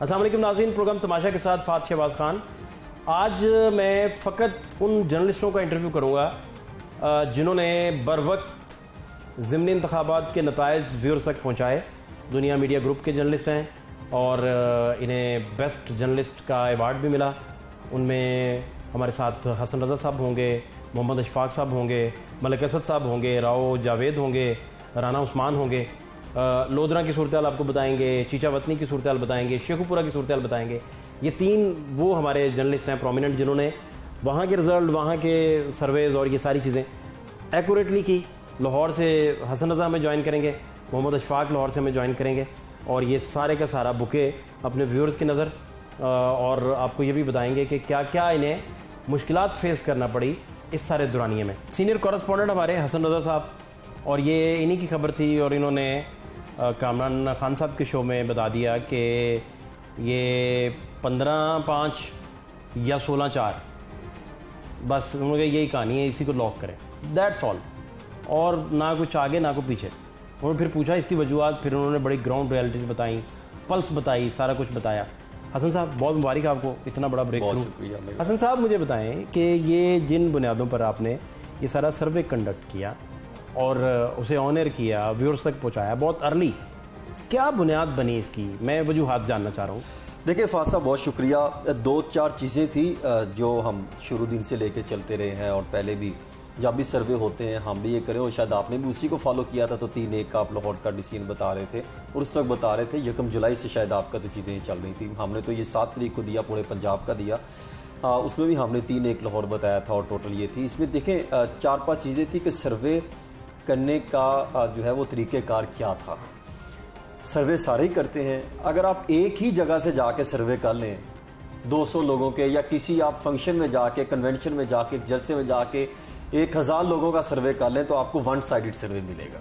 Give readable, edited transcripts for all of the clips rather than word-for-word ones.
अस्सलाम वालेकुम नाज़रीन, प्रोग्राम तमाशा के साथ फात शहबाज खान। आज मैं फ़कत उन जर्नलिस्टों का इंटरव्यू करूँगा जिन्होंने बर वक्त ज़िमनी इंतखाबात के नताइज व्यूअर्स तक पहुँचाए। दुनिया मीडिया ग्रुप के जर्नलिस्ट हैं और इन्हें बेस्ट जर्नलिस्ट का अवार्ड भी मिला। उनमें हमारे साथ हसन रज़ा साहब होंगे, मोहम्मद अशफाक साहब होंगे, मलिक असद साहब होंगे, राव जावेद होंगे, राना उस्मान होंगे, लोधरा की सूरत आपको बताएंगे, चीचा वतनी की सूरत बताएंगे, शेखुपुरा की सूरत बताएंगे। ये तीन वो हमारे जर्नलिस्ट हैं प्रोमिनेंट जिन्होंने वहाँ के रिज़ल्ट, वहाँ के सर्वेज और ये सारी चीज़ें एक्यूरेटली की। लाहौर से हसन रज़ा हमें ज्वाइन करेंगे, मोहम्मद अशफाक लाहौर से हमें ज्वाइन करेंगे और ये सारे का सारा बुके अपने व्यूअर्स की नज़र और आपको ये भी बताएंगे कि क्या क्या इन्हें मुश्किलात फेस करना पड़ी इस सारे दुरानिये में। सीनियर कॉरेस्पॉन्डेंट हमारे हसन रज़ा साहब, और ये इन्हीं की खबर थी और इन्होंने कामरान खान साहब के शो में बता दिया कि ये 15/5 या 16/4, बस उन्होंने यही कहानी है, इसी को लॉक करें, दैट्स ऑल। और ना कुछ आगे ना कुछ पीछे। उन्होंने फिर पूछा इसकी वजूहत, फिर उन्होंने बड़ी ग्राउंड रियलिटीज़ बताई, पल्स बताई, सारा कुछ बताया। हसन साहब बहुत मुबारक आपको, इतना बड़ा ब्रेक थ्रू। हसन साहब मुझे बताएं कि ये जिन बुनियादों पर आपने ये सारा सर्वे कंडक्ट किया और उसे ऑनर किया, व्यूअर्स तक पहुंचाया बहुत अर्ली, क्या बुनियाद बनी इसकी? मैं वजूहात जानना चाह रहा हूँ। देखिए फात साहब बहुत शुक्रिया। 2-4 चीज़ें थी जो हम शुरू दिन से लेके चलते रहे हैं और पहले भी जब भी सर्वे होते हैं हम भी ये करें और शायद आपने भी उसी को फॉलो किया था। तो 3-1 का आप लाहौर का डिसीजन बता रहे थे और उस वक्त बता रहे थे 1 जुलाई से शायद आपका तो चीज़ें चल रही थी। हमने तो ये 7 तारीख को दिया, पूरे पंजाब का दिया, उसमें भी हमने 3-1 लाहौर बताया था और टोटल ये थी। इसमें देखें 4-5 चीज़ें थी कि सर्वे करने का जो है वो तरीक़ेकार क्या था। सर्वे सारे ही करते हैं, अगर आप एक ही जगह से जाके सर्वे कर लें 200 लोगों के, या किसी आप फंक्शन में जाके, कन्वेंशन में जाके, जलसे में जाके 1000 लोगों का सर्वे कर लें तो आपको वन साइडेड सर्वे मिलेगा।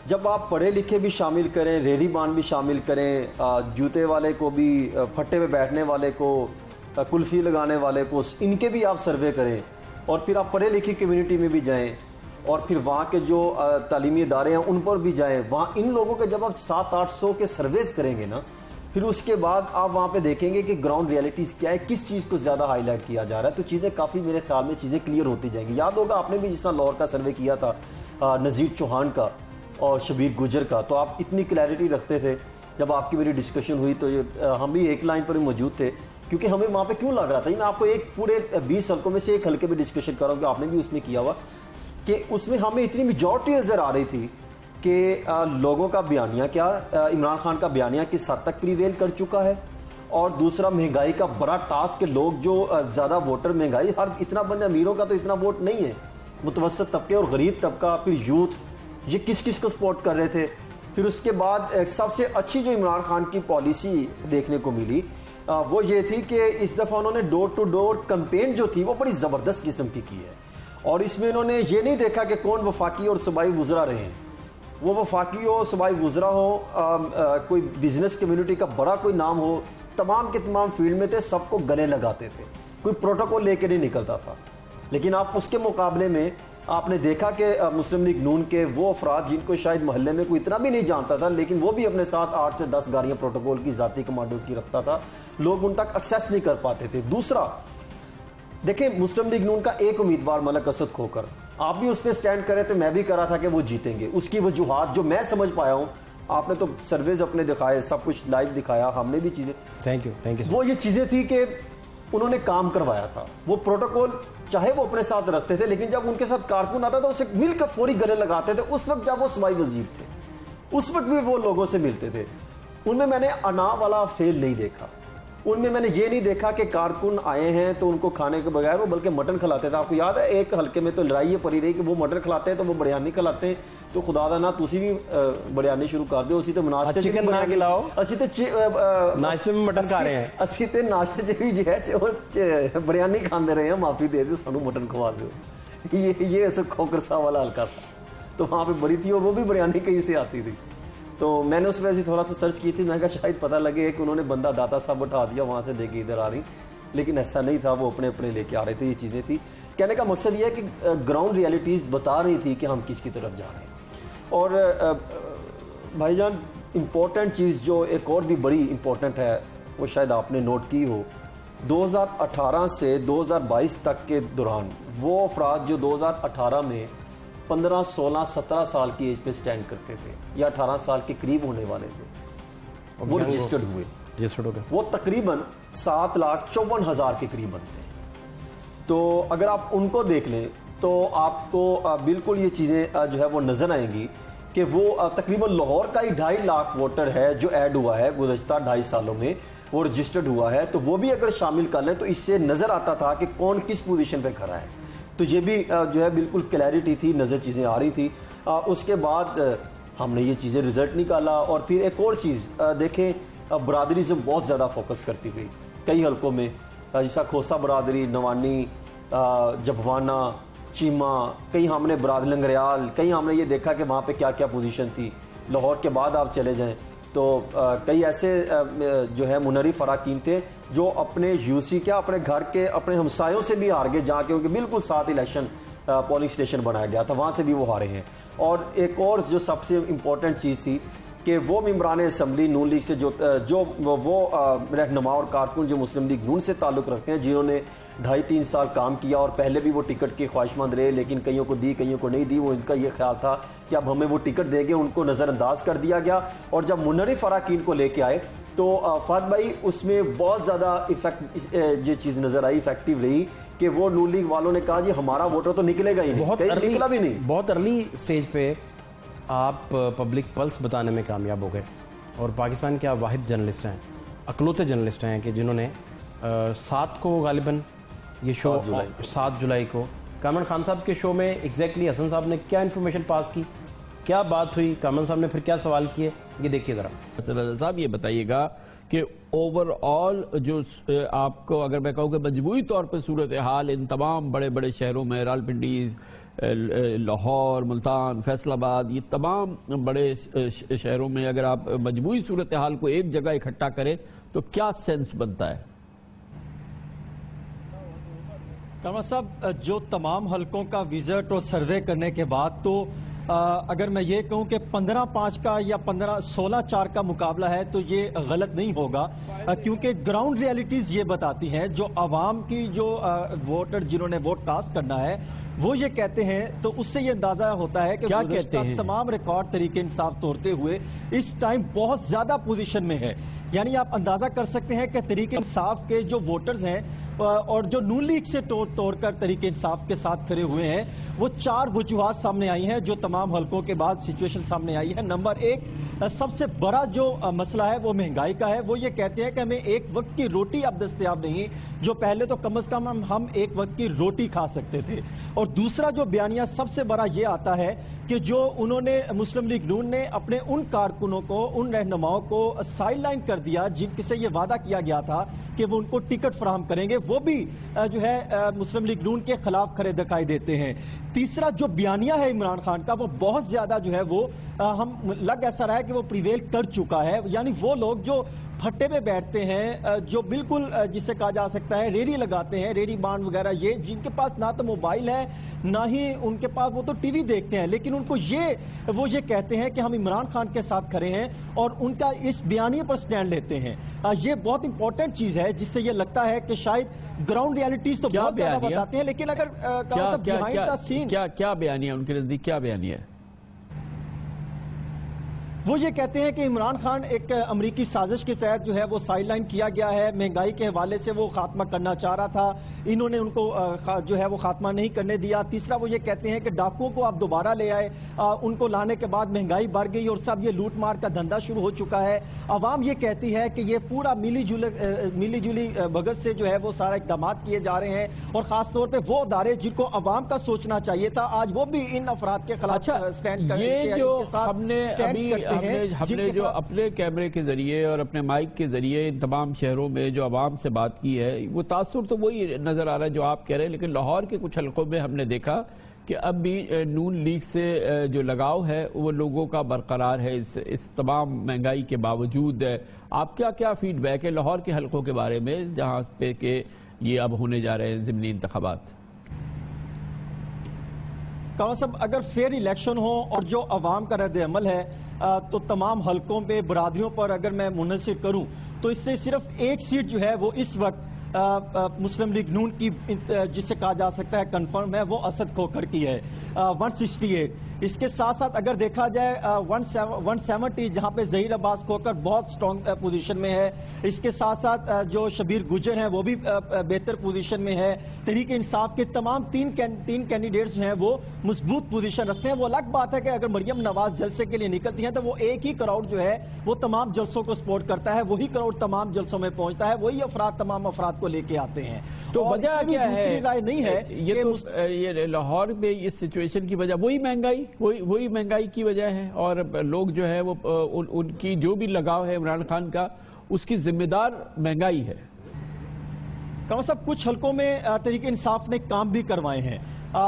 जब आप पढ़े लिखे भी शामिल करें, रेहड़ीबान भी शामिल करें, जूते वाले को भी, फट्टे पे बैठने वाले को, कुल्फ़ी लगाने वाले को, इनके भी आप सर्वे करें और फिर आप पढ़े लिखी कम्युनिटी में भी जाएं और फिर वहाँ के जो तालीमी इदारे हैं उन पर भी जाएं। वहाँ इन लोगों के जब आप 700-800 के सर्वेज करेंगे ना, फिर उसके बाद आप वहाँ पे देखेंगे कि ग्राउंड रियलिटीज़ क्या है, किस चीज़ को ज़्यादा हाईलाइट किया जा रहा है, तो चीज़ें काफ़ी मेरे ख्याल में चीज़ें क्लियर होती जाएंगी। याद होगा आपने भी जिस तरह लाहौर का सर्वे किया था नज़ीर चौहान का और शबीर गुजर का, तो आप इतनी क्लैरिटी रखते थे। जब आपकी मेरी डिस्कशन हुई तो ये हम भी एक लाइन पर ही मौजूद थे, क्योंकि हमें वहाँ पर क्यों लग रहा था। मैं आपको एक पूरे 20 हल्कों में से एक हल्के में डिस्कशन कर रहा हूँ, आपने भी उसमें किया हुआ, कि उसमें हमें इतनी मेजॉरिटी नज़र आ रही थी कि लोगों का बयानिया क्या, इमरान खान का बयानिया किस हद तक प्रीवेल कर चुका है, और दूसरा महंगाई का बड़ा टास्क के लोग जो ज़्यादा वोटर, महंगाई हर इतना बंद, अमीरों का तो इतना वोट नहीं है, मुतवसत तबके और गरीब तबका, फिर यूथ, ये किस किस को सपोर्ट कर रहे थे। फिर उसके बाद सबसे अच्छी जो इमरान खान की पॉलिसी देखने को मिली वो ये थी कि इस दफ़ा उन्होंने डोर टू डोर कैंपेन जो थी वो बड़ी ज़बरदस्त किस्म की है। और इसमें इन्होंने ये नहीं देखा कि कौन वफाकी और सूबाई वुज़रा रहे हैं, वो वफाकी हो, सूबाई वुज़रा हो, कोई बिजनेस कम्युनिटी का बड़ा कोई नाम हो, तमाम के तमाम फील्ड में थे, सबको गले लगाते थे, कोई प्रोटोकॉल लेके नहीं निकलता था। लेकिन आप उसके मुकाबले में आपने देखा कि मुस्लिम लीग नून के वो अफराद जिनको शायद मोहल्ले में कोई इतना भी नहीं जानता था, लेकिन वो भी अपने साथ 8 से 10 गाड़ियाँ प्रोटोकॉल की, ज़ाती कमांडोज की रखता था, लोग उन तक एक्सेस नहीं कर पाते थे। दूसरा देखिए, मुस्लिम लीग नून का एक उम्मीदवार मलिक असद खोकर, आप भी उस पर स्टैंड करे थे, मैं भी करा था कि वो जीतेंगे। उसकी वजूहात जो मैं समझ पाया हूँ, आपने तो सर्वेज अपने दिखाए, सब कुछ लाइव दिखाया, हमने भी चीज़ें, थैंक यू। वो ये चीज़ें थी कि उन्होंने काम करवाया था, वो प्रोटोकॉल चाहे वो अपने साथ रखते थे, लेकिन जब उनके साथ कारकुन आता था उसे मिलकर फौरी गले लगाते थे। उस वक्त जब वो सूबाई वजीर थे, उस वक्त भी वो लोगों से मिलते थे। उनमें मैंने अना वाला फेल नहीं देखा, उनमें मैंने ये नहीं देखा कि कारकुन आए हैं तो उनको खाने के बगैर वो बल्कि मटन खिलाते थे। आपको याद है एक हल्के में तो लड़ाई ये पड़ी रही कि वो मटन खिलाते हैं तो वो बिरयानी खिलाते हैं, तो खुदा दा ना तुसी भी बिरयानी शुरू कर दो, उसी तो नाश्ते चिकन ना खिलाओ, असी तो नाश्ते में मटन खा रहे हैं, असी तो नाश्ते च भी जो है बिरयानी खाते रहे हैं, माफी दे दो सानू मटन खवा दो। ये ऐसे खोकर साहब वाला हल्का था, तो वहाँ पे बड़ी थी और वो भी बिरयानी कहीं से आती थी। तो मैंने उस वजह से थोड़ा सा सर्च की थी, मैं कहा शायद पता लगे कि उन्होंने बंदा दाता साहब उठा दिया वहाँ से लेके इधर आ रही, लेकिन ऐसा नहीं था, वो अपने अपने लेके आ रहे थे। ये चीज़ें थी। कहने का मकसद ये है कि ग्राउंड रियलिटीज़ बता रही थी कि हम किसकी तरफ जा रहे हैं। और भाईजान इम्पोर्टेंट चीज़ जो एक और भी बड़ी इम्पोर्टेंट है वो शायद आपने नोट की हो, 2018 से 2022 तक के दौरान वो अफराद जो 2018 में 15, 16, 17 साल की एज पे स्टैंड करते थे या 18 साल के करीब होने वाले थे, वो रजिस्टर्ड हुए, रजिस्टर्ड हो गए, वो तकरीबन 7,54,000 के करीब बनते हैं। तो अगर आप उनको देख लें तो आपको बिल्कुल ये चीज़ें जो है वो नज़र आएंगी कि वो तकरीबन लाहौर का ही 2.5 लाख वोटर है जो ऐड हुआ है गुज़श्ता 2.5 सालों में, वो रजिस्टर्ड हुआ है। तो वो भी अगर शामिल कर लें तो इससे नज़र आता था कि कौन किस पोजीशन पे खड़ा है। तो ये भी जो है बिल्कुल क्लैरिटी थी, नज़र चीज़ें आ रही थी। उसके बाद हमने ये चीज़ें रिजल्ट निकाला। और फिर एक और चीज़ देखें, बरादरीज़म बहुत ज़्यादा फोकस करती थी कई हलकों में, जैसा खोसा बरादरी, नवानी, जबवाना, चीमा, कहीं हमने बरादरी लंगरियाल, कहीं हमने ये देखा कि वहाँ पे क्या क्या पोजीशन थी। लाहौर के बाद आप चले जाएं तो कई ऐसे जो है मुनरिफ अराकीन थे जो अपने यूसी क्या अपने घर के अपने हमसायों से भी हार गए, जहाँ के उनके बिल्कुल साथ इलेक्शन पोलिंग स्टेशन बनाया गया था, वहाँ से भी वो हारे हैं। और एक और जो सबसे इम्पोर्टेंट चीज़ थी कि वो मेंबरान असम्बली नून लीग से जो वो रहनुमा और कारकुन जो मुस्लिम लीग नून से ताल्लुक़ रखते हैं, जिन्होंने 2.5-3 साल काम किया और पहले भी वो टिकट के ख्वाहिशमंद रहे, लेकिन कईयों को दी कईयों को नहीं दी। वो इनका ये ख्याल था कि अब हमें वो टिकट देंगे, उनको नज़रअंदाज कर दिया गया। और जब मुनरिफ अराकीन को लेके आए तो फहद भाई उसमें बहुत ज़्यादा इफेक्ट ये चीज़ नज़र आई, इफेक्टिव रही कि वो नून लीग वालों ने कहा जी हमारा वोटर तो निकलेगा ही नहीं, कहीं निकला भी नहीं। बहुत अर्ली स्टेज पे आप पब्लिक पल्स बताने में कामयाब हो गए और पाकिस्तान के आप वाहिद जर्नलिस्ट हैं, अकलौते जर्नलिस्ट हैं कि जिन्होंने 7 को गालिबन ये शो 7 जुलाई को कामरान खान साहब के शो में एग्जैक्टली हसन साहब ने क्या इन्फॉर्मेशन पास की, क्या बात हुई, कामरान साहब ने फिर क्या सवाल किए, ये देखिए ज़रा। साहब ये बताइएगा कि ओवरऑल जो आपको अगर मैं कहूँ कि मजमूई तौर पर सूरत हाल इन तमाम बड़े बड़े शहरों में, रावलपिंडी, लाहौर, मुल्तान, फैसलाबाद, ये तमाम बड़े शहरों में अगर आप मजमूई सूरत हाल को एक जगह इकट्ठा करें तो क्या सेंस बनता है? कामरान साहब, जो तमाम हलकों का विजिट और सर्वे करने के बाद तो अगर मैं ये कहूं कि 15-5 का या 16-4 का मुकाबला है तो ये गलत नहीं होगा, क्योंकि ग्राउंड रियलिटीज ये बताती हैं, जो आवाम की जो वोटर जिन्होंने वोट कास्ट करना है वो ये कहते हैं, तो उससे ये अंदाजा होता है कि गुज़श्ता तमाम रिकॉर्ड तरीके इंसाफ तोड़ते हुए इस टाइम बहुत ज्यादा पोजीशन में है। यानी आप अंदाजा कर सकते हैं कि तरीके इंसाफ के जो वोटर्स हैं और जो नून लीग से तोड़कर तरीके इंसाफ के साथ खड़े हुए हैं, वो 4 वजूहात सामने आई हैं जो तमाम हलकों के बाद सिचुएशन सामने आई है। नंबर 1, सबसे बड़ा जो मसला है वो महंगाई का है। वो ये कहते हैं कि हमें एक वक्त की रोटी अब दस्तयाब नहीं, जो पहले तो कम से कम हम एक वक्त की रोटी खा सकते थे। और दूसरा जो बयानिया सबसे बड़ा ये आता है कि जो उन्होंने मुस्लिम लीग नून ने अपने उन कारकुनों को, उन रहनुमाओं को साइडलाइन कर दिया जिनसे ये वादा किया गया था कि वो उनको टिकट फराहम करेंगे, वो भी जो है मुस्लिम लीग नून के खिलाफ खड़े दिखाई देते हैं। तीसरा जो बयानिया है इमरान खान का, वो बहुत ज्यादा जो है वो हम लग ऐसा रहा है कि वो प्रिवेल कर चुका है। यानी वो लोग जो फट्टे पे बैठते हैं, जो बिल्कुल जिसे कहा जा सकता है रेडी लगाते हैं, रेडी बांड वगैरह, ये जिनके पास ना तो मोबाइल है ना ही उनके पास, वो तो टीवी देखते हैं, लेकिन उनको वो ये कहते हैं कि हम इमरान खान के साथ खड़े हैं और उनका इस बयानिए पर स्टैंड लेते हैं। ये बहुत इंपॉर्टेंट चीज है जिससे ये लगता है कि शायद ग्राउंड रियलिटीज तो बहुत ज्यादा बताते हैं, लेकिन अगर बिहाइंड द सीन क्या बयानिया उनके नजदीक क्या बयानिया है? वो ये कहते हैं कि इमरान खान एक अमरीकी साजिश के तहत जो है वो साइडलाइन किया गया है, महंगाई के हवाले से वो खात्मा करना चाह रहा था, इन्होंने उनको जो है वो खात्मा नहीं करने दिया। तीसरा वो ये कहते हैं कि डाकुओं को आप दोबारा ले आए, उनको लाने के बाद महंगाई बढ़ गई और सब ये लूट मार का धंधा शुरू हो चुका है। अवाम ये कहती है कि ये पूरा मिली जुली भगत से जो है वो सारा इकदाम किए जा रहे हैं, और खासतौर पर वो अदारे जिनको अवाम का सोचना चाहिए था, आज वो भी इन अफराद के खिलाफ स्टैंड कर हमने जो अपने कैमरे के जरिए और अपने माइक के जरिए इन तमाम शहरों में जो आवाम से बात की है, वो तासुर तो वही नजर आ रहा है जो आप कह रहे हैं। लेकिन लाहौर के कुछ हलकों में हमने देखा कि अब भी नून लीग से जो लगाव है वो लोगों का बरकरार है इस तमाम महंगाई के बावजूद। आपका क्या फीडबैक है लाहौर के हलकों के बारे में जहाँ पे के ये अब होने जा रहे हैं ज़िमनी इंतखाबात? कौन साहब, अगर फेयर इलेक्शन हो और जो अवाम का रद्द अमल है तो तमाम हलकों पे बरादरियों पर अगर मैं मुनसिर करूं तो इससे सिर्फ एक सीट जो है वो इस वक्त मुस्लिम लीग नून की जिसे कहा जा सकता है कंफर्म है, वो असद खोखर की है 168। इसके साथ साथ अगर देखा जाए 170 जहां पे जहीर अब्बास खोखर बहुत स्ट्रॉन्ग पोजीशन में है। इसके साथ साथ जो शबीर गुजर हैं वो भी बेहतर पोजीशन में है। तहरीक इंसाफ के तमाम तीन कैंडिडेट्स जो हैं वो मजबूत पोजीशन रखते हैं। वो अलग बात है कि अगर मरियम नवाज जलसे के लिए निकलती हैं तो वो एक ही क्राउड जो है वो तमाम जलसों को सपोर्ट करता है, वही क्राउड तमाम जलसों में पहुंचता है, वही अफराद तमाम अफराद को लेके आते हैं। तो वजह क्या है? राय नहीं है ये लाहौर में इस सिचुएशन की वजह वही महंगाई की वजह है, और लोग जो है वो उनकी जो भी लगाव है इमरान खान का, उसकी जिम्मेदार महंगाई है। कौन साहब, कुछ हलकों में तहरीक इंसाफ ने काम भी करवाए हैं,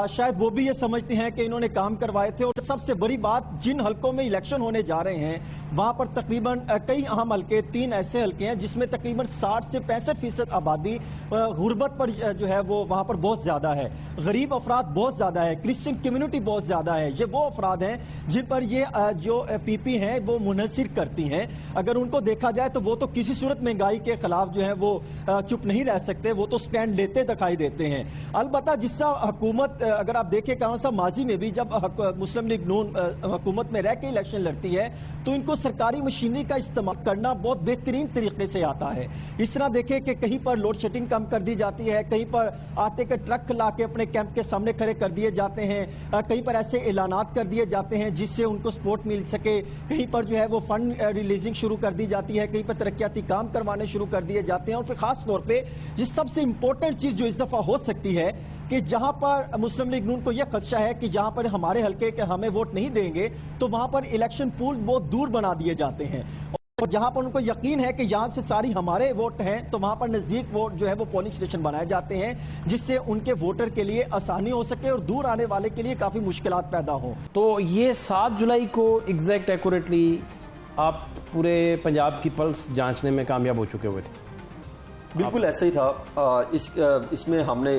शायद वो भी ये समझते हैं कि इन्होंने काम करवाए थे। और सबसे बड़ी बात, जिन हलकों में इलेक्शन होने जा रहे हैं वहां पर तकरीबन कई अहम हलके, 3 ऐसे हलके हैं जिसमें तकरीबन 60 से 65% आबादी गुर्बत पर जो है वो वहां पर बहुत ज्यादा है, गरीब अफराद बहुत ज्यादा है, क्रिश्चियन कम्युनिटी बहुत ज्यादा है। ये वो अफराद हैं जिन पर ये जो पीपी हैं वो मुनसिर करती हैं। अगर उनको देखा जाए तो वो तो किसी सूरत महंगाई के खिलाफ जो है वो चुप नहीं रह सकते, वो तो स्टैंड लेते दिखाई देते हैं। अलबत्ता जिससे हुकूमत, अगर आप देखें कौन सा माजी में भी जब मुस्लिम लीग नून हुकूमत में रह के इलेक्शन लड़ती है तो इनको सरकारी मशीनरी का इस्तेमाल करना बहुत बेहतरीन तरीके से आता है। इस तरह देखें कि कहीं पर लोड शेडिंग कम कर दी जाती है, कहीं पर आटे के ट्रक ला के अपने कैंप के सामने खड़े कर दिए जाते हैं, कहीं पर ऐसे ऐलानात कर दिए जाते हैं जिससे उनको सपोर्ट मिल सके, कहीं पर जो है वो फंड रिलीजिंग शुरू कर दी जाती है, कहीं पर तरक्याती काम करवाने शुरू कर दिए जाते हैं। और फिर खास तौर पर जिस सबसे इंपॉर्टेंट चीज जो इस दफा हो सकती है कि जहां पर मुस्लिम लीग नून को यह खदशा है कि जहां पर हमारे हलके के हमें वोट नहीं देंगे तो वहां पर इलेक्शन पूल बहुत दूर बना दिए जाते हैं, और जहां पर उनको यकीन है कि यहां से सारी हमारे वोट हैं तो वहां पर नजदीक वोट जो है वो पोलिंग स्टेशन बनाए जाते हैं जिससे उनके वोटर के लिए आसानी हो सके और दूर आने वाले के लिए काफी मुश्किलात पैदा हो। तो ये 7 जुलाई को एग्जैक्ट एक्यूरेटली आप पूरे पंजाब की पल्स जांचने में कामयाब हो चुके हुए थे? बिल्कुल ऐसा ही था। इसमें हमने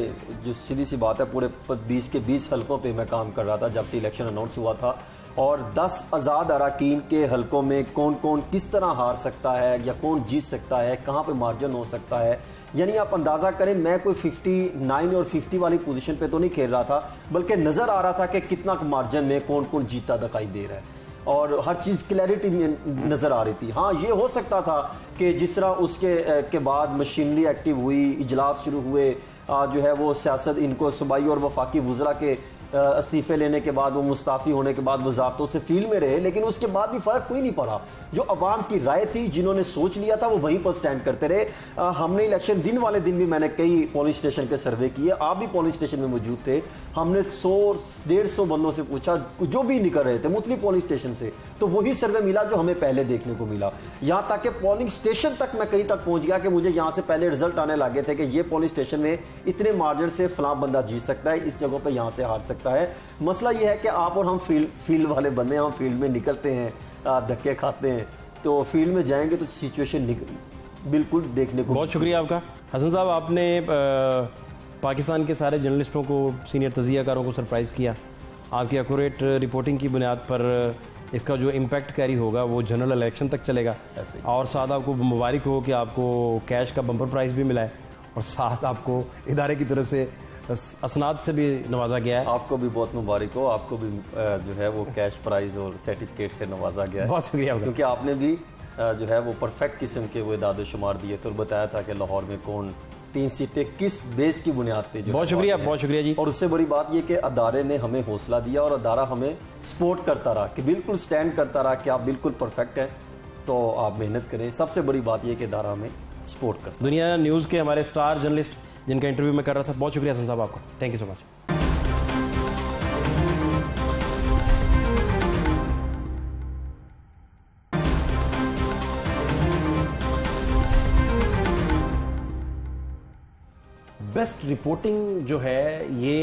जो सीधी सी बात है, पूरे 20 के 20 हलकों पे मैं काम कर रहा था जब से इलेक्शन अनाउंस हुआ था, और 10 आज़ाद अराकीन के हलकों में कौन कौन किस तरह हार सकता है या कौन जीत सकता है, कहाँ पे मार्जिन हो सकता है। यानी आप अंदाज़ा करें, मैं कोई 59 और 50 वाली पोजीशन पे तो नहीं खेल रहा था, बल्कि नज़र आ रहा था कि कितना मार्जिन में कौन कौन जीता दिखाई दे रहा है, और हर चीज़ क्लैरिटी में नज़र आ रही थी। हाँ, ये हो सकता था कि जिस तरह उसके के बाद मशीनरी एक्टिव हुई, इजलास शुरू हुए, जो है वो सियासत, इनको सूबाई और वफाकी वज़रा के इस्तीफे लेने के बाद, वो मुस्ताफ़ी होने के बाद वजारतों से फील्ड में रहे, लेकिन उसके बाद भी फ़र्क कोई नहीं पड़ा। जो अवाम की राय थी, जिन्होंने सोच लिया था, वो वहीं पर स्टैंड करते रहे। हमने इलेक्शन दिन वाले दिन भी मैंने कई पोलिंग स्टेशन के सर्वे किए, आप भी पोलिंग स्टेशन में मौजूद थे। हमने 100-150 बंदों से पूछा जो भी निकल रहे थे मुख्तलिफ पोलिंग स्टेशन से, तो वही सर्वे मिला जो हमें पहले देखने को मिला। यहाँ तक कि पोलिंग स्टेशन तक मैं कहीं तक पहुंच गया कि मुझे यहाँ से पहले रिजल्ट आने लगे थे कि ये पोलिंग स्टेशन में इतने मार्जिन से फलां बंदा जीत सकता है, इस जगह पर यहाँ से हार सकता है। मसला यह है कि आप और हम फील्ड वाले बने, हम फील्ड में निकलते हैं, धक्के खाते हैं, तो फील्ड में जाएंगे तो सिचुएशन बिल्कुल देखने को। बहुत शुक्रिया आपका हसन साहब, आपने पाकिस्तान के सारे जर्नलिस्टों को, सीनियर तजियाकारों को सरप्राइज़ किया। आपकी एक्यूरेट रिपोर्टिंग की बुनियाद पर इसका जो इम्पैक्ट कैरी होगा वो जनरल इलेक्शन तक चलेगा। और साथ आपको मुबारक हो कि आपको कैश का बम्पर प्राइज़ भी मिला है, और साथ आपको इदारे की तरफ से असनाद से भी नवाजा गया है। आपको भी बहुत मुबारक हो, आपको भी जो है वो कैश प्राइज और सर्टिफिकेट से नवाजा गया है। बहुत शुक्रिया, क्योंकि आपने भी जो है वो परफेक्ट किस्म के वो इदाद शुमार दिए थे और बताया था कि लाहौर में कौन 3 सीटें किस बेस की बुनियाद पे। बहुत शुक्रिया जी। और उससे बड़ी बात ये कि अदारे ने हमें हौसला दिया और अदारा हमें सपोर्ट करता रहा, कि बिल्कुल स्टैंड करता रहा कि आप बिल्कुल परफेक्ट हैं, तो आप मेहनत करें। सबसे बड़ी बात यह कि अदारा हमें सपोर्ट करता। दुनिया न्यूज़ के हमारे स्टार जर्नलिस्ट जिनका इंटरव्यू मैं कर रहा था, बहुत शुक्रिया हसन साहब आपका, thank you so much. Best reporting जो है ये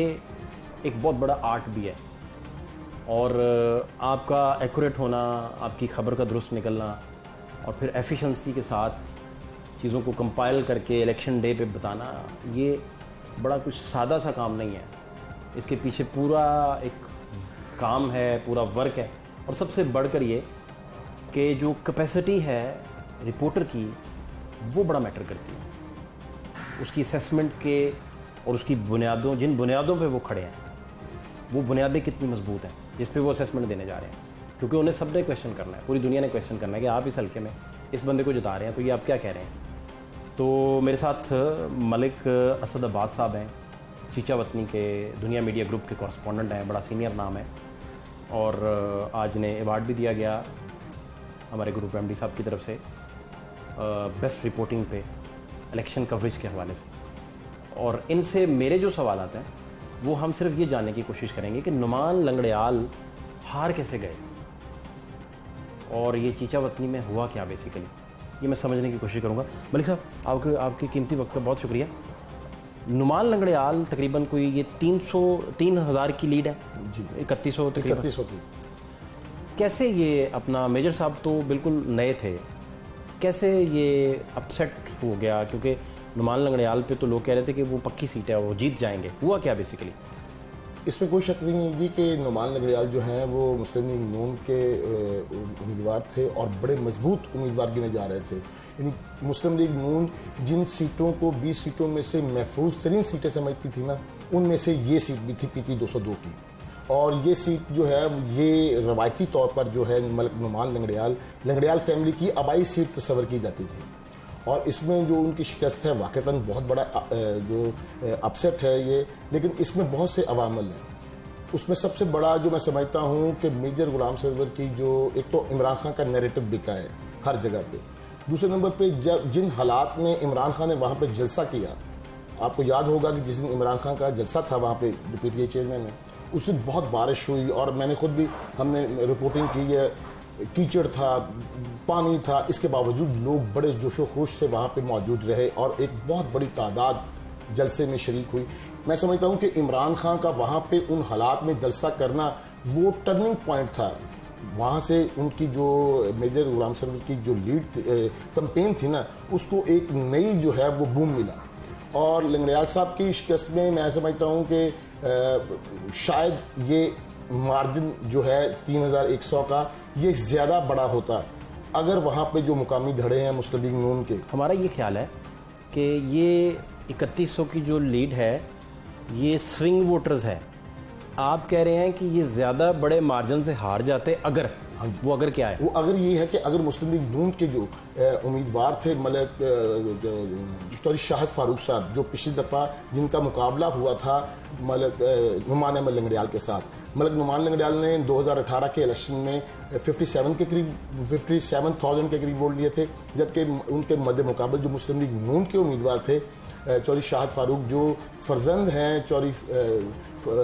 एक बहुत बड़ा आर्ट भी है, और आपका एक्यूरेट होना, आपकी खबर का दुरुस्त निकलना, और फिर एफिशिएंसी के साथ चीज़ों को कंपाइल करके इलेक्शन डे पे बताना, ये बड़ा कुछ सादा सा काम नहीं है। इसके पीछे पूरा एक काम है, पूरा वर्क है, और सबसे बढ़कर ये कि जो कैपेसिटी है रिपोर्टर की वो बड़ा मैटर करती है। उसकी असेसमेंट के और उसकी बुनियादों, जिन बुनियादों पे वो खड़े हैं, वो बुनियादें कितनी मजबूत हैं जिस पे वो असेसमेंट देने जा रहे हैं। क्योंकि उन्हें सबने क्वेश्चन करना है, पूरी दुनिया ने क्वेश्चन करना है कि आप इस हल्के में इस बंदे को जिता रहे हैं तो ये आप क्या कह रहे हैं। तो मेरे साथ मलिक असद अब्बास साहब हैं, चीचा वतनी के दुनिया मीडिया ग्रुप के कॉरस्पॉन्डेंट हैं, बड़ा सीनियर नाम है, और आज ने अवार्ड भी दिया गया हमारे ग्रुप एमडी साहब की तरफ से बेस्ट रिपोर्टिंग पे इलेक्शन कवरेज के हवाले से। और इनसे मेरे जो सवाल आते हैं वो हम सिर्फ ये जानने की कोशिश करेंगे कि नुमान लंगड़ेयाल हार कैसे गए और ये चीचा वतनी में हुआ क्या बेसिकली, ये मैं समझने की कोशिश करूंगा। मलिक साहब आपके कीमती वक्त का बहुत शुक्रिया। नुमान लंगड़ेयाल तकरीबन कोई ये 3,000 की लीड है जी, 3100 तकरीबन 3100 की। कैसे ये अपना, मेजर साहब तो बिल्कुल नए थे, कैसे ये अपसेट हो गया? क्योंकि नुमान लंगड़ेयाल पे तो लोग कह रहे थे कि वो पक्की सीट है, वो जीत जाएंगे, हुआ क्या बेसिकली? इसमें कोई शक नहीं है जी कि नुमान लंगड़ेयाल जो हैं वो मुस्लिम लीग नून के उम्मीदवार थे और बड़े मजबूत उम्मीदवार गिने जा रहे थे। यानी मुस्लिम लीग नून जिन सीटों को 20 सीटों में से महफूज तरीन सीटें समझती थी ना, उनमें से ये सीट भी थी पीटी 202 की। और ये सीट जो है ये रवायती तौर पर जो है नुमान लंगड़ेयाल फैमिली की आबाई सीट तस्वर की जाती थी। और इसमें जो उनकी शिकस्त है वाकईतन बहुत बड़ा जो अपसेट है ये, लेकिन इसमें बहुत से अवामल हैं। उसमें सबसे बड़ा जो मैं समझता हूँ कि मेजर गुलाम सरवर की जो एक तो इमरान खान का नैरेटिव बिका है हर जगह पे, दूसरे नंबर पे जब जिन हालात में इमरान खान ने वहाँ पे जलसा किया, आपको याद होगा कि जिस दिन इमरान खान का जलसा था वहाँ पे डिप्टी चेयरमैन ने, उस दिन बहुत बारिश हुई और मैंने खुद भी हमने रिपोर्टिंग की है, कीचड़ था, पानी था, इसके बावजूद लोग बड़े जोशो खरोश से वहाँ पे मौजूद रहे और एक बहुत बड़ी तादाद जलसे में शरीक हुई। मैं समझता हूँ कि इमरान खान का वहाँ पे उन हालात में जलसा करना वो टर्निंग पॉइंट था। वहाँ से उनकी जो मेजर गुलाम सरवर की जो लीड कैंपेन थी ना, उसको एक नई जो है वो बूम मिला। और लंगड़ेयाल साहब की शिकस्त में मैं समझता हूँ कि शायद ये मार्जिन जो है 3100 का ये ज़्यादा बड़ा होता अगर वहाँ पे जो मुकामी धड़े हैं मुस्लिम लीग नून के। हमारा ये ख्याल है कि ये 3100 की जो लीड है ये स्विंग वोटर्स है। आप कह रहे हैं कि ये ज़्यादा बड़े मार्जिन से हार जाते अगर, वो अगर क्या है? वो अगर ये है कि अगर मुस्लिम लीग नून के जो उम्मीदवार थे मलिक चौधरी शाहिद फारूक साहब, जो पिछली दफ़ा जिनका मुकाबला हुआ था मलिक नुमान अहमद लंगड़ेयाल के साथ, मलिक नुमान लंगड़ेयाल ने 2018 के इलेक्शन में 57,000 के करीब वोट लिए थे, जबकि उनके मद्दे मुकाबले जो मुस्लिम लीग नून के उम्मीदवार थे चौधरी शाहिद फारूक, जो फर्जंद हैं चौधरी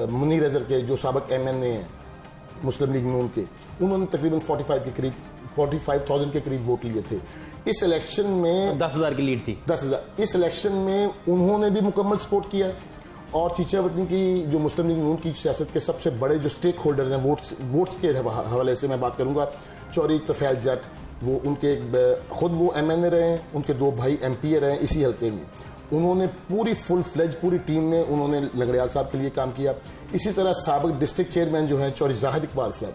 मुनीर अजहर के, जो साबिक MNA हैं मुस्लिम लीग नून के, उन्होंने तकरीबन 45,000 के करीब वोट लिए थे। इस इलेक्शन में 10,000 की लीड थी। 10,000 इस इलेक्शन में उन्होंने भी मुकम्मल सपोर्ट किया। और चीचा वतनी की जो मुस्लिम लीग नून की सियासत के सबसे बड़े जो स्टेक होल्डर हैं वोट्स के हवाले से मैं बात करूंगा, चौधरी तफैल जट, वो उनके खुद वो MNA रहे हैं, उनके 2 भाई MP रहे हैं इसी हल्के में। उन्होंने पूरी फुल फ्लेज पूरी टीम में उन्होंने लंगड़ेयाल साहब के लिए काम किया। इसी तरह साबिक डिस्ट्रिक्ट चेयरमैन जो हैं चौधरी जाहिद इकबाल साहब,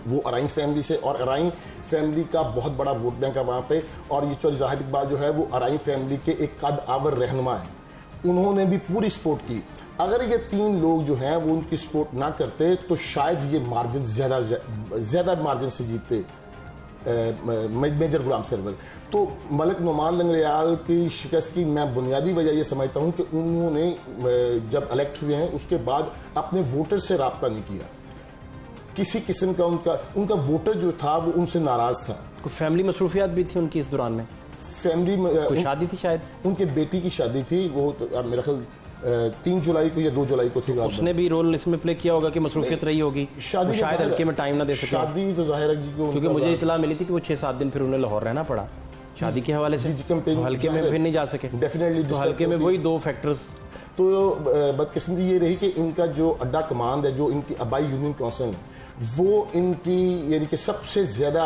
वो अराइन फैमिली से, और अराइन फैमिली का बहुत बड़ा वोट बैंक है वहाँ पे। और ये चौधरी जाहिद इकबाल जो है वो अराइन फैमिली के एक कद आवर रहनुमा है, उन्होंने भी पूरी सपोर्ट की। अगर ये 3 लोग जो हैं वो उनकी सपोर्ट ना करते तो शायद ये मार्जिन ज्यादा मार्जिन से जीतते मेजर गुलाम सरवर। तो मलिक नुमान लंगड़ेयाल की शिकस्त की मैं बुनियादी वजह ये समझता हूँ कि उन्होंने जब इलेक्ट हुए हैं उसके बाद अपने वोटर से राब्ता नहीं किया, किसी किस्म का उनका वोटर जो था वो उनसे नाराज था। कोई फैमिली मसरूफियात भी थी उनकी इस दौरान में? फैमिली कोई शादी थी शायद, उनके बेटी की शादी थी, वो मेरा ख्याल 3 जुलाई को या 2 जुलाई को थी। उसने भी रोल इसमें प्ले किया होगा कि मसरूफियत रही होगी, शादी शायद हल्के में टाइम ना दे सके। शादी तो जाहिर है क्योंकि मुझे इतला मिली थी कि वो 6-7 दिन फिर उन्हें लाहौर रहना पड़ा शादी के हवाले से, हल्के में फिर नहीं जा सके। डेफिनेटली तो हल्के में वही 2 फैक्टर्स। तो बदकिस्मती ये रही कि इनका जो अड्डा कमांड है, जो इनकी आबाई यूनियन काउंसिल है, वो इनकी यानी कि सबसे ज्यादा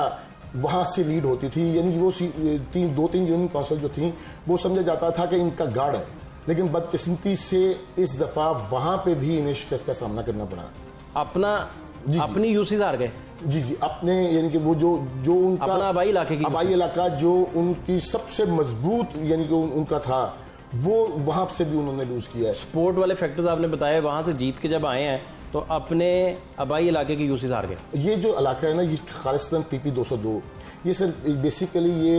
वहां से लीड होती थी। यानी वो 2-3 यूनियन काउंसिल जो थी वो समझा जाता था कि इनका गार्ड है, लेकिन बदकिस्मती से इस दफा वहां पे भी इन्हें शिकस्त का सामना करना पड़ा। अपनी यूसीज हार गए। जी जी, अपने यानी कि वो जो उनका अपना आबाई इलाके की आबाई इलाका जो उनकी सबसे मजबूत यानी कि उनका था, वो वहां से भी उन्होंने लूज किया है। स्पोर्ट वाले फैक्टर्स आपने बताए, वहां से जीत के जब आए हैं तो अपने आबाई इलाके की यूसीज हार गए। ये जो इलाका है ना, ये खालिस्तान PP 202, ये सर बेसिकली ये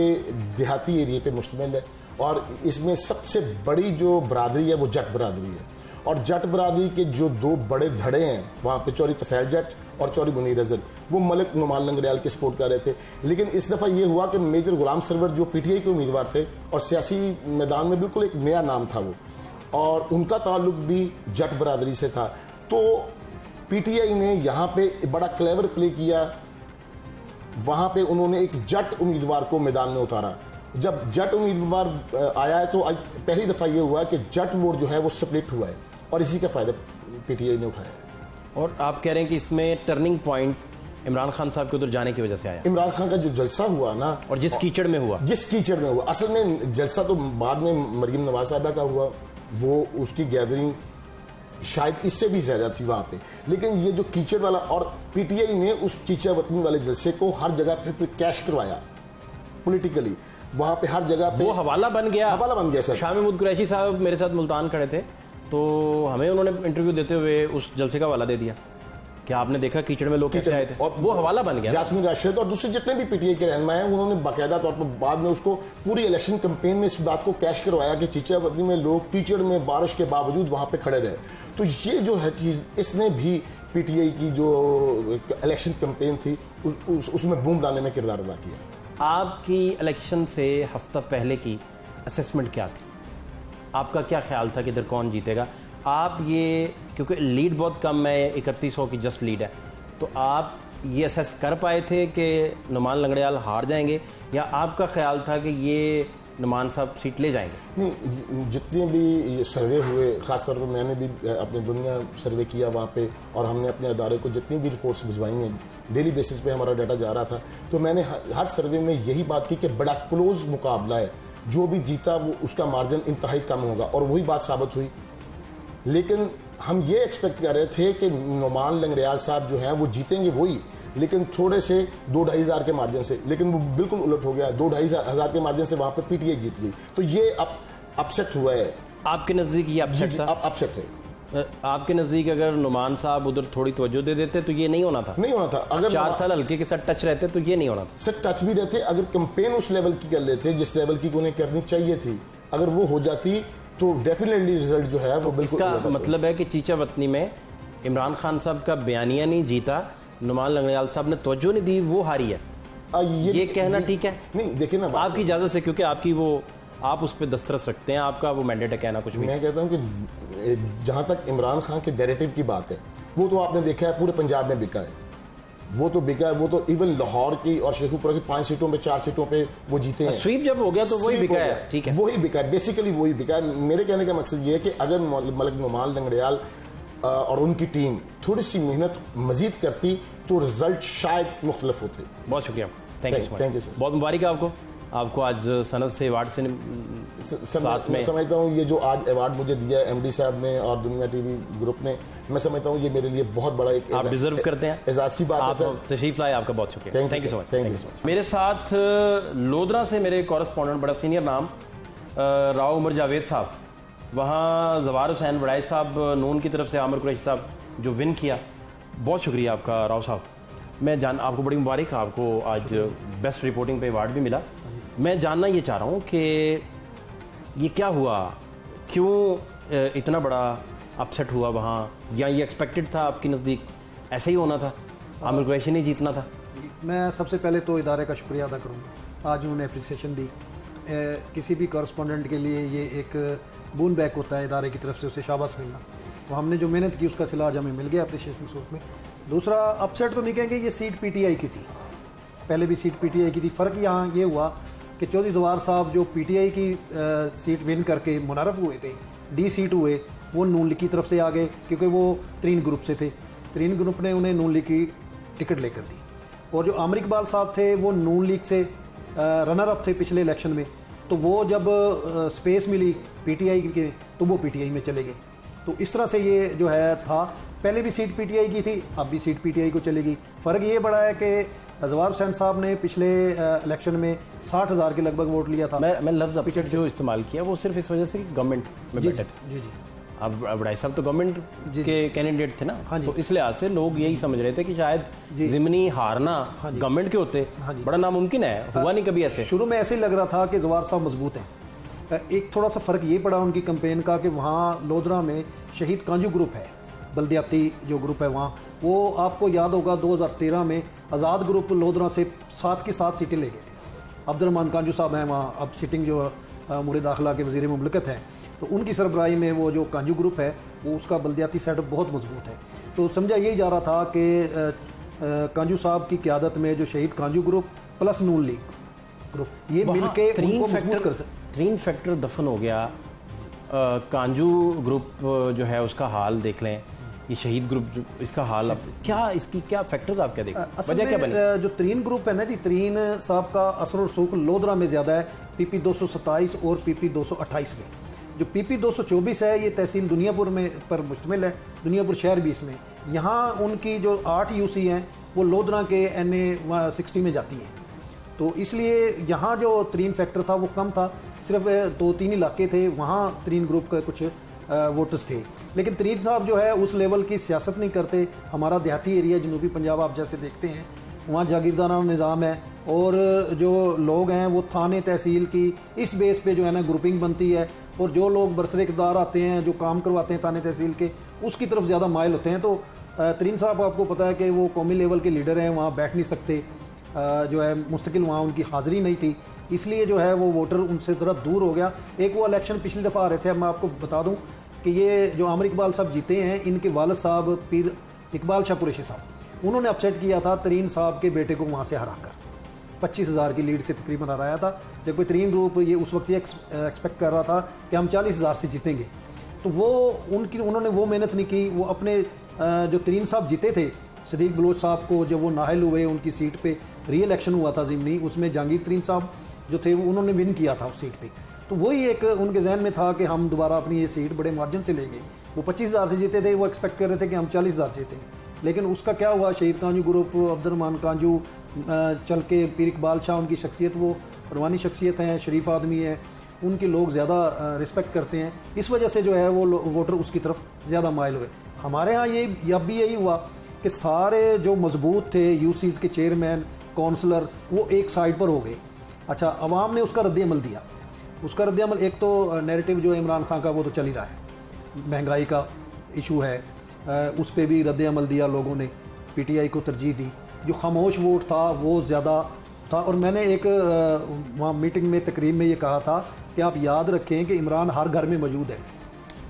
देहाती एरिया पे मुश्तमिल है और इसमें सबसे बड़ी जो बरादरी है वो जट बरादरी है। और जट बरादरी के जो दो बड़े धड़े हैं वहाँ पे, चौरी तफैल जट और चौरी मुनीर अजहर, वो मलिक नुमान लंगड़ियाल के सपोर्ट कर रहे थे। लेकिन इस दफ़ा ये हुआ कि मेजर गुलाम सरवर जो PTI के उम्मीदवार थे और सियासी मैदान में बिल्कुल एक नया नाम था वो, और उनका ताल्लुक भी जट बरादरी से था। तो PTI ने यहाँ पे बड़ा क्लेवर प्ले किया, वहाँ पे उन्होंने एक जट उम्मीदवार को मैदान में उतारा। जब जट उम्मीदवार आया है तो पहली दफ़ा ये हुआ कि जट वोट जो है वो स्प्लिट हुआ है और इसी का फ़ायदा PTI ने उठाया है। और आप कह रहे हैं कि इसमें टर्निंग पॉइंट इमरान खान साहब के उधर जाने की वजह से आया, इमरान खान का जो जलसा हुआ ना, और जिस कीचड़ में हुआ, असल में जलसा तो बाद में मरियम नवाज साहबा का हुआ, वो उसकी गैदरिंग शायद इससे भी ज्यादा थी वहां पे। लेकिन ये जो कीचड़ वाला, और PTI ने उस कीचड़ वतनी वाले जलसे को हर जगह पे कैश करवाया पॉलिटिकली, वहां पे हर जगह पे वो हवाला बन गया सर। शाह महमूद कुरैशी साहब मेरे साथ मुल्तान खड़े थे, तो हमें उन्होंने इंटरव्यू देते हुए उस जलसे का हवाला दे दिया कि आपने देखा कीचड़ में लोग कैसे आए थे, और वो हवाला बन गया। यास्मीन राशिद और दूसरे जितने भी PTI के रहनुमा हैं, उन्होंने बाकायदा तौर पर बाद में उसको पूरी इलेक्शन कैंपेन में इस बात को कैश करवाया कि चीचावती में लोग कीचड़ में बारिश के बावजूद वहां पे खड़े रहे। तो ये जो है चीज, इसने भी PTI की जो इलेक्शन कैंपेन थी उसमें बूम डालने में किरदार अदा किया। आपकी इलेक्शन से हफ्ता पहले की असेसमेंट क्या थी? आपका क्या ख्याल था कि इधर कौन जीतेगा? आप ये, क्योंकि लीड बहुत कम है, 3100 की जस्ट लीड है, तो आप ये असेस कर पाए थे कि नुमान लंगड़ियाल हार जाएंगे, या आपका ख्याल था कि ये नुमान साहब सीट ले जाएंगे? नहीं, जितने भी ये सर्वे हुए, खासतौर पर मैंने भी अपने दुनिया सर्वे किया वहाँ पे, और हमने अपने अदारे को जितनी भी रिपोर्ट्स भिजवाई हैं, डेली बेसिस पे हमारा डाटा जा रहा था, तो मैंने हर सर्वे में यही बात की कि बड़ा क्लोज मुकाबला है, जो भी जीता वो उसका मार्जिन इंतहाई कम होगा, और वही बात साबित हुई। लेकिन हम ये एक्सपेक्ट कर रहे थे कि नुमान लंगड़ियाल साहब जो है वो जीतेंगे वही, लेकिन थोड़े से 2-2.5 हज़ार के मार्जिन से, लेकिन वो बिल्कुल उलट हो गया। 2-2.5 हज़ार के मार्जिन से वहां पे PTI जीत गई। तो ये अपसेट हुआ है। आपके नजदीक ये अपसेट था? अपसेट है। आपके नजदीक अगर नुमान साहब उधर थोड़ी तवज्जो दे देते तो ये नहीं होना था? नहीं होना था। अगर 4 साल हल्के के साथ टच रहते तो ये नहीं होना था। सर टच भी रहते, अगर कैंपेन उस लेवल की कर लेते जिस लेवल की उन्हें करनी चाहिए थी, अगर वो हो जाती तो डेफिनेटली रिजल्ट जो है वो बिल्कुल। इसका मतलब है कि चीचा वतनी में इमरान खान साहब का बयानिया नहीं जीता, नुमान लंगड़ियाल साहब ने तवज्जो नहीं दी, वो हारी है। ये कहना ठीक है? नहीं, देखिए ना, आपकी इजाजत से, क्योंकि आपकी वो, आप उस पर दस्तरस रखते हैं, आपका वो मैंडेट है कहना कुछ भी। मैं कहता हूं कि जहां तक इमरान खान के नैरेटिव की बात है, वो तो आपने देखा है पूरे पंजाब में बिका है, वो तो बिका है। वो तो इवन लाहौर की और शेखुपुरा की 5 सीटों पे, 4 सीटों पे वो जीते हैं। स्वीप जब हो गया तो वही बिका है, ठीक है, वही बिका है, बेसिकली वही बिका है। मेरे कहने का मकसद ये है कि अगर मलिक नुमान लंगड़ियाल और उनकी टीम थोड़ी सी मेहनत मजीद करती तो रिजल्ट शायद मुख्तलिफ होते। बहुत शुक्रिया, थैंक यू सर, बहुत मुबारक आपको। आपको आज सनद से अवार्ड से साथ में, मैं समझता हूँ ये जो आज अवार्ड मुझे दिया है MD साहब ने और दुनिया TV ग्रुप ने, मैं समझता हूँ ये मेरे लिए बहुत बड़ा एक आप डिजर्व करते हैं, एजाज की बात है सर। तशरीफ लाए, आपका बहुत शुक्रिया, thank you so much, thank you so much. मेरे साथ लोधरा से मेरे कॉरेस्पॉन्डेंट, बड़ा सीनियर नाम, राव उमर जावेद साहब, वहाँ जवार हुसैन वड़ाई साहब नून की तरफ से, आमिर कुरैशी साहब जो विन किया, बहुत शुक्रिया आपका राव साहब। मैं आपको बड़ी मुबारक, आपको आज बेस्ट रिपोर्टिंग पे अवार्ड भी मिला। मैं जानना ये चाह रहा हूँ कि ये क्या हुआ, क्यों इतना बड़ा अपसेट हुआ वहाँ, या ये एक्सपेक्टेड था आपके नज़दीक, ऐसे ही होना था, आमिर कुरैशी नहीं जीतना था? मैं सबसे पहले तो इदारे का शुक्रिया अदा करूँगा, आज उन्होंने अप्रिसिएशन दी। किसी भी कॉरेस्पॉन्डेंट के लिए ये एक बून बैक होता है इदारे की तरफ से, उसे शाबाश मिलना। तो हमने जो मेहनत की उसका सिला आज हमें मिल गया अप्रिसिएशन सूट में। दूसरा, अपसेट तो नहीं कहेंगे, ये सीट PTI की थी, पहले भी सीट PTI की थी। फ़र्क यहाँ ये हुआ कि चौधरी जवार साहब जो PTI की सीट विन करके मुनारफ हुए थे, D सीट हुए, वो नून लीग की तरफ से आ गए, क्योंकि वो 3 ग्रुप से थे। 3 ग्रुप ने उन्हें नून लीग की टिकट लेकर दी। और जो आमिर इकबाल साहब थे वो नून लीग से रनर अप थे पिछले इलेक्शन में, तो वो जब स्पेस मिली PTI के तो वो PTI में चले गए। तो इस तरह से ये जो है था, पहले भी सीट पीटीआई की थी, अब भी सीट पीटीआई को चलेगी। फ़र्क ये बड़ा है कि जवार हुसैन साहब ने पिछले इलेक्शन में 60,000 के लगभग वोट लिया था। मैं लफ्ज़ अपसेट जो इस्तेमाल किया वो सिर्फ इस वजह से कि गवर्नमेंट में बैठे थे। जी जी। अब वड़ाई साहब तो गवर्नमेंट के कैंडिडेट थे ना, हाँ जी। तो इस लिहाज से लोग यही समझ रहे थे कि शायद ज़िमनी हारना गवर्नमेंट के होते बड़ा नामुमकिन है, हुआ नहीं कभी ऐसे। शुरू में ऐसे ही लग रहा था कि जवार साहब मजबूत हैं। एक थोड़ा सा फ़र्क ये पड़ा उनकी कैंपेन का कि वहाँ लोधरा में शहीद कांजू ग्रुप है, बल्दियाती जो ग्रुप है वहाँ, वो आपको याद होगा 2013 में आज़ाद ग्रुप लोधरा से 7 की 7 सीटें ले गए थे। अब्दुलरहमान कांजू साहब हैं वहाँ, अब सिटिंग जो मुरे दाखिला के वज़ीर मुमलिकत हैं, तो उनकी सरबराही में वो जो कांजू ग्रुप है वो उसका बल्दियाती सेटअप बहुत मजबूत है। तो समझा यही जा रहा था कि कांजू साहब की क़यादत में जो शहीद कांजू ग्रुप प्लस नून लीग ग्रुप ये मिल के उनको मजबूत करते। तीन फैक्टर दफन हो गया। कांजू ग्रुप जो है उसका हाल देख लें, ये शहीद ग्रुप इसका हाल, अब क्या इसकी क्या फैक्टर्स आप क्या देखते हैं, वजह क्या बने? जो तरीन ग्रुप है ना जी, तरीन साहब का असर और सूख लोधरा में ज़्यादा है, पीपी 227 और पीपी 228 में। जो पीपी 224 है ये तहसील दुनियापुर में पर मुश्तमिल है, दुनियापुर शहर भी इसमें। यहाँ उनकी जो 8 यूसी हैं वो लोधरा के NA 60 में जाती हैं, तो इसलिए यहाँ जो तरीन फैक्टर था वो कम था, सिर्फ 2-3 इलाके थे वहाँ तरीन ग्रुप का कुछ वोटर्स थे। लेकिन तरीन साहब जो है उस लेवल की सियासत नहीं करते। हमारा देहाती एरिया जनूबी पंजाब आप जैसे देखते हैं वहाँ जागीरदाराना निज़ाम है, और जो लोग हैं वो थाने तहसील की इस बेस पे जो है ना ग्रुपिंग बनती है, और जो लोग बरसरे इक़्तिदार आते हैं जो काम करवाते हैं थाने तहसील के उसकी तरफ ज़्यादा माइल होते हैं। तो तरीन साहब आपको पता है कि वो कौमी लेवल के लीडर हैं, वहाँ बैठ नहीं सकते, जो है मुस्तकिल वहाँ उनकी हाज़िरी नहीं थी, इसलिए जो है वो वोटर उनसे थोड़ा दूर हो गया। एक वो इलेक्शन पिछली दफ़ा आ रहे थे, अब मैं आपको बता दूं कि ये जो आमिर इकबाल साहब जीते हैं, इनके वालिद साहब पीर इकबाल शाह कुरैशी साहब, उन्होंने अपसेट किया था तरीन साहब के बेटे को वहाँ से हरा कर 25,000 की लीड से तकरीबन हराया था। जबकि तरीन ग्रुप ये उस वक्त ये एक्सपेक्ट कर रहा था कि हम 40,000 से जीतेंगे, तो वो उन्होंने वो मेहनत नहीं की। वो अपने जो तरीन साहब जीते थे, सदीक बलोच साहब को जब वो नाहल हुए उनकी सीट पे री इलेक्शन हुआ था ज़िमनी, उसमें जहांगीर तरीन साहब जो थे वो उन्होंने विन किया था उस सीट पे, तो वही एक उनके जहन में था कि हम दोबारा अपनी ये सीट बड़े मार्जिन से लेंगे। वो 25,000 से जीते थे, वो एक्सपेक्ट कर रहे थे कि हम 40,000 जीतेंगे, लेकिन उसका क्या हुआ, शहीद कांजू ग्रुप, अब्दुलरहमान कांजू चल के पीर इकबाल शाह, उनकी शख्सियत वो रवानी शख्सियत हैं, शरीफ आदमी है, उनकी लोग ज़्यादा रिस्पेक्ट करते हैं, इस वजह से जो है वो वोटर उसकी तरफ ज़्यादा माइल हुए। हमारे यहाँ ये अब भी यही हुआ कि सारे जो मजबूत थे यूसीज़ के चेयरमैन काउंसलर वो एक साइड पर हो गए। अच्छा, अवाम ने उसका रद्द-ए-अमल दिया। उसका रद्द-ए-अमल एक तो नैरेटिव जो इमरान खान का वो तो चल ही रहा है, महंगाई का इशू है, उस पर भी रद्द-ए-अमल दिया लोगों ने, पीटीआई को तरजीह दी। जो खामोश वोट था वो ज़्यादा था, और मैंने एक वहाँ मीटिंग में तकरीब में ये कहा था कि आप याद रखें कि इमरान हर घर में मौजूद है,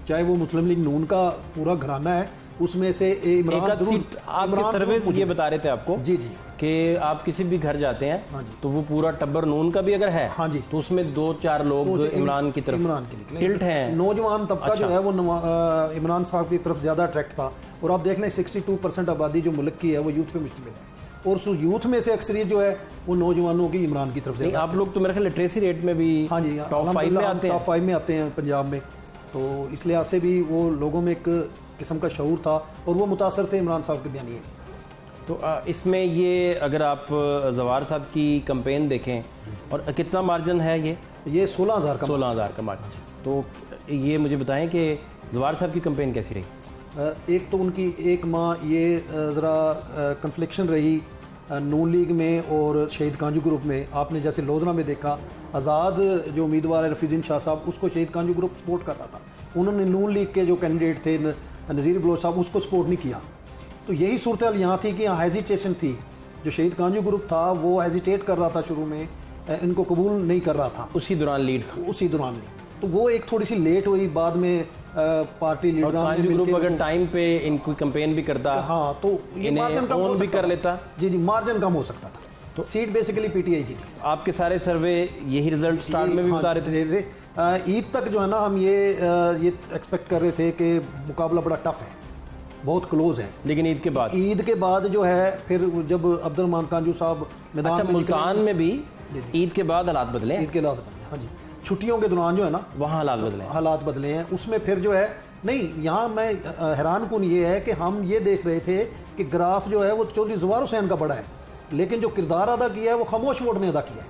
चाहे वो मुस्लिम लीग नून का पूरा घराना है, उसमें से इमरान एक सीट आपके सर्विस ये बता रहे थे आपको जी जी कि आप किसी भी घर जाते हैं, हाँ जी, तो वो पूरा टब्बर नून का भी अगर है, हाँ जी, तो उसमें 2-4 लोग इमरान की तरफ, इमरान के लिए टिल्ट हैं। नौजवान तबका अच्छा। जो है वो इमरान साहब की तरफ ज़्यादा अट्रैक्ट था। और आप देख लें 62% आबादी जो मुल्क की है वो यूथ पे मुश्तमिल है, और उस यूथ में से अक्सरियत जो है वो नौजवानों की इमरान की तरफ नहीं, आप लोग तो मेरे ख्याल लिटरेसी रेट में भी हाँ जी टॉप 5 में आते हैं, टॉप 5 में आते हैं पंजाब में, तो इस लिहाज से भी वो लोगों में एक किस्म का शऊर था और वो मुतासर थे इमरान साहब के बयानिए। तो इसमें ये अगर आप जवार साहब की कैंपेन देखें, और कितना मार्जिन है ये 16,000 का 16,000 का मार्जिन, तो ये मुझे बताएं कि जवार साहब की कैंपेन कैसी रही? एक तो उनकी एक माह ये ज़रा कन्फ्लिक्शन रही नून लीग में और शहीद कांजू ग्रुप में। आपने जैसे लोधरा में देखा, आज़ाद जो उम्मीदवार है रफीउद्दीन शाह साहब, उसको शहीद कांजू ग्रुप सपोर्ट कर रहा था, उन्होंने नून लीग के जो कैंडिडेट थे नज़ीर बलोच साहब उसको सपोर्ट नहीं किया। तो यही सूरत हाल यहाँ थी कि यहाँ हेजिटेशन थी, जो शहीद कांजू ग्रुप था वो हेजिटेट कर रहा था, शुरू में इनको कबूल नहीं कर रहा था, उसी दौरान तो वो एक थोड़ी सी लेट हुई, बाद में पार्टी लीडर कांजू ग्रुप अगर टाइम पे इनको कैंपेन भी करता, हाँ, तो ये मार्जिन कम भी कर लेता, जी मार्जिन कम हो सकता था। तो सीट बेसिकली पीटीआई की थी। आपके सारे सर्वे यही रिजल्ट स्टार्ट में भी बता रहे थे। ईद तक जो है ना हम ये एक्सपेक्ट कर रहे थे कि मुकाबला बड़ा टफ है, बहुत क्लोज है, लेकिन ईद के बाद जो है फिर जब अब्दुलरहमान कांजू साहब मैदान अच्छा, मुल्तान में भी ईद के बाद हालात बदले, ईद के बाद हाँ जी, छुट्टियों के दौरान जो है ना वहाँ हालात बदले हैं। हालात बदले हैं, उसमें फिर जो है नहीं, यहाँ मैं हैरान कुन ये है कि हम ये देख रहे थे कि ग्राफ जो है वो चौधरी ज़ुबार हुसैन का बड़ा है, लेकिन जो किरदार अदा किया है वो खामोश वोट ने अदा किया है।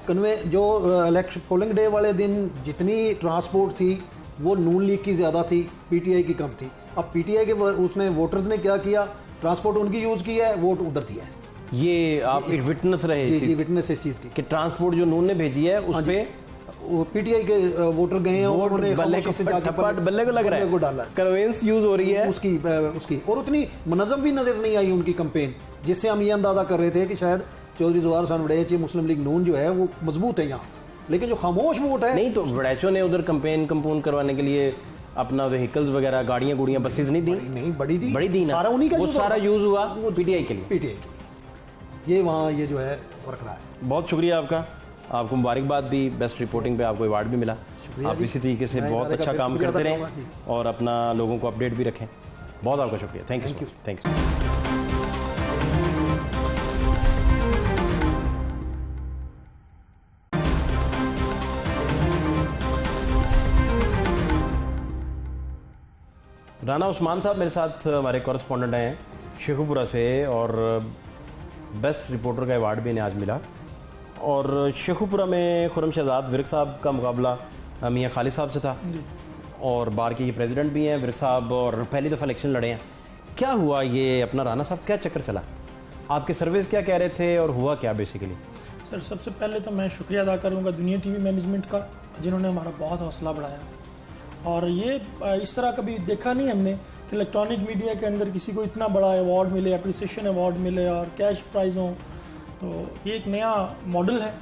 कन्वे जो इलेक्शन पोलिंग डे वाले दिन जितनी ट्रांसपोर्ट थी वो नून लीग की ज़्यादा थी, पीटीआई की कम थी। अब पीटीआई के उसने वोटर्स ने क्या किया, ट्रांसपोर्ट उनकी यूज़ की है, वोट उधर दिया है। ये आप एक विटनेस रहे इस चीज़ विटनेस इस चीज़ की कि ट्रांसपोर्ट जो नून ने भेजी है उस पे पीटीआई के वोटर गए हैं, वोट उन्होंने बल्ले को खामोशी से जाके बल्ले को लग रहा बल्ले को है, डाला है। कन्वेंस यूज हो रही है उसकी और उतनी मुनज़्ज़म भी नजर नहीं आई उनकी कैंपेन, जिससे हम ये अंदाजा कर रहे थे कि शायद चौधरी ज़ुबार हुसैन वड़ैच मुस्लिम लीग नून जो है वो मजबूत है यहाँ, लेकिन जो खामोश वोट है नहीं। तो वड़ैचों ने उधर कंपून करवाने के लिए अपना व्हीकल्स वगैरह, गाड़ियां गुड़ियां, बसेज नहीं दी? नहीं, बड़ी दी ना, सारा उन्हीं का वो यूज़ सारा यूज हुआ पीटीआई के लिए। पीटीआई ये वहाँ ये जो है फर्क रहा है। बहुत शुक्रिया आपका, आपको मुबारकबाद भी, बेस्ट रिपोर्टिंग पे आपको अवार्ड भी मिला। आप इसी तरीके से बहुत अच्छा काम करते रहें और अपना लोगों को अपडेट भी रखें। बहुत आपका शुक्रिया, thank you, thank you. Rana Usman साहब मेरे साथ हमारे कॉरेस्पॉन्डेंट हैं शेखुपुरा से, और बेस्ट रिपोर्टर का अवार्ड भी इन्हें आज मिला। और शेखुपुरा में खुर्रम शहजाद विर्क साहब का मुकाबला मियाँ खालिद साहब से था, और बार के ये प्रेसिडेंट भी हैं विर्क साहब, और पहली दफ़ा इलेक्शन लड़े हैं। क्या हुआ ये अपना राना साहब, क्या चक्कर चला, आपके सर्विस क्या कह रहे थे और हुआ क्या बेसिकली? सर सबसे पहले तो मैं शुक्रिया अदा करूँगा दुनिया टीवी मैनेजमेंट का, जिन्होंने हमारा बहुत हौसला बढ़ाया। और ये इस तरह कभी देखा नहीं हमने कि इलेक्ट्रॉनिक मीडिया के अंदर किसी को इतना बड़ा अवार्ड मिले, अप्रिसिएशन अवार्ड मिले और कैश प्राइज़ हों। तो ये एक नया मॉडल है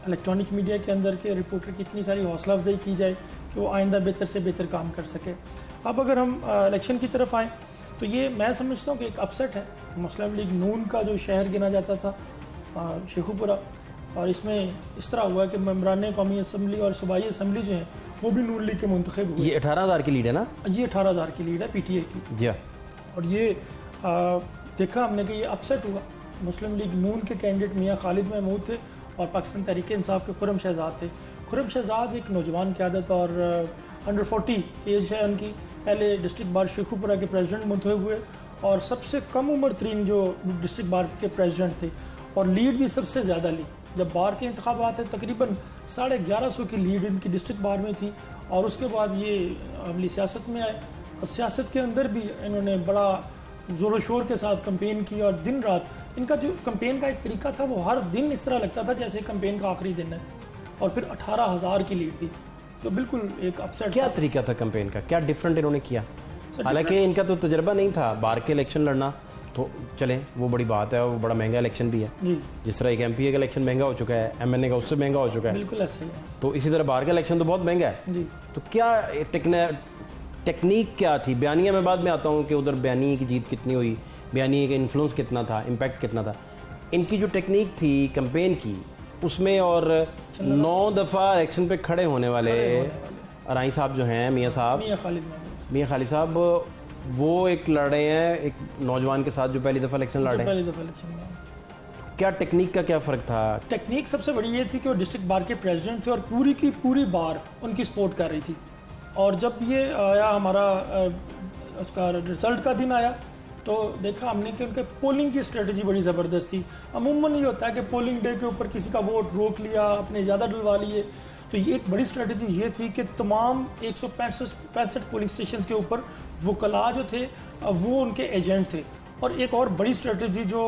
इलेक्ट्रॉनिक मीडिया के अंदर के रिपोर्टर की इतनी सारी हौसला अफजाई की जाए कि वो आइंदा बेहतर से बेहतर काम कर सके। अब अगर हम इलेक्शन की तरफ आएँ तो ये मैं समझता हूँ कि एक अपसेट है। मुस्लिम लीग नून का जो शहर गिना जाता था शेखुपुरा, और इसमें इस तरह हुआ कि मेंबरान कौमी असम्बली और सूबाई असम्बली जो है वो भी नून लीग के मुंतखब हुए। ये 18,000 की लीड है ना? ये 18,000 की लीड है पीटीआई की जी। और ये देखा हमने कि ये अपसेट हुआ। मुस्लिम लीग नून के कैंडिडेट मियाँ खालिद महमूद थे और पाकिस्तान तहरीक इंसाफ के खुर्रम शहजाद थे। खुर्रम शहजाद एक नौजवान क़यादत और अंडर 40 एज है उनकी, पहले डिस्ट्रिक्ट बार शेखुपुरा के प्रेसिडेंट मुंतखब हुए और सबसे कम उम्र तरीन जो डिस्ट्रिक्ट बार के प्रेसिडेंट थे, और लीड भी सबसे ज़्यादा ली। जब बार के इंतखाबात थे तकरीबन 1150 की लीड इनकी डिस्ट्रिक्ट बार में थी, और उसके बाद ये अमली सियासत में आए और सियासत के अंदर भी इन्होंने बड़ा ज़ोर शोर के साथ कंपेन की। और दिन रात इनका जो कंपेन का एक तरीका था वो हर दिन इस तरह लगता था जैसे कंपेन का आखिरी दिन है, और फिर 18,000 की लीड थी, तो बिल्कुल एक अपसेट। क्या तरीका था कंपेन का, क्या डिफरेंट इन्होंने किया? हालांकि इनका तो तजर्बा नहीं था बार के इलेक्शन लड़ना, तो चले वो बड़ी बात है, वो बड़ा महंगा इलेक्शन भी है जी। जिस तरह एक एमपीए का इलेक्शन महंगा हो चुका है, एमएनए का उससे महंगा हो चुका है, बिल्कुल ऐसे ही है। तो इसी तरह बाहर का इलेक्शन तो बहुत महंगा है जी। तो क्या टेक्निक क्या थी? बयानिया में बाद में आता हूँ कि उधर बयानिया की जीत कितनी हुई, बयानिया का इन्फ्लुएंस कितना था, इम्पैक्ट कितना था, इनकी जो टेक्निक थी कैंपेन की उसमें। और 9 दफ़ा इलेक्शन पे खड़े होने वाले अराई साहब जो हैं, मियाँ साहब, मियाँ खालिद साहब, वो एक लड़ रहे हैं एक नौजवान के साथ जो पहली दफ़ा इलेक्शन लड़ रहे हैं। क्या टेक्निक का क्या फ़र्क था? टेक्निक सबसे बड़ी ये थी कि वो डिस्ट्रिक्ट बार के प्रेसिडेंट थे और पूरी की पूरी बार उनकी सपोर्ट कर रही थी। और जब ये आया हमारा उसका रिजल्ट का दिन आया तो देखा हमने कि उनके पोलिंग की स्ट्रेटजी बड़ी ज़बरदस्त थी। अमूमन ये होता है कि पोलिंग डे के ऊपर किसी का वोट रोक लिया, अपने ज़्यादा डलवा लिए, तो ये एक बड़ी स्ट्रेटजी ये थी कि तमाम 165 पोलिंग स्टेशन के ऊपर वकला जो थे वो उनके एजेंट थे। और एक और बड़ी स्ट्रेटजी जो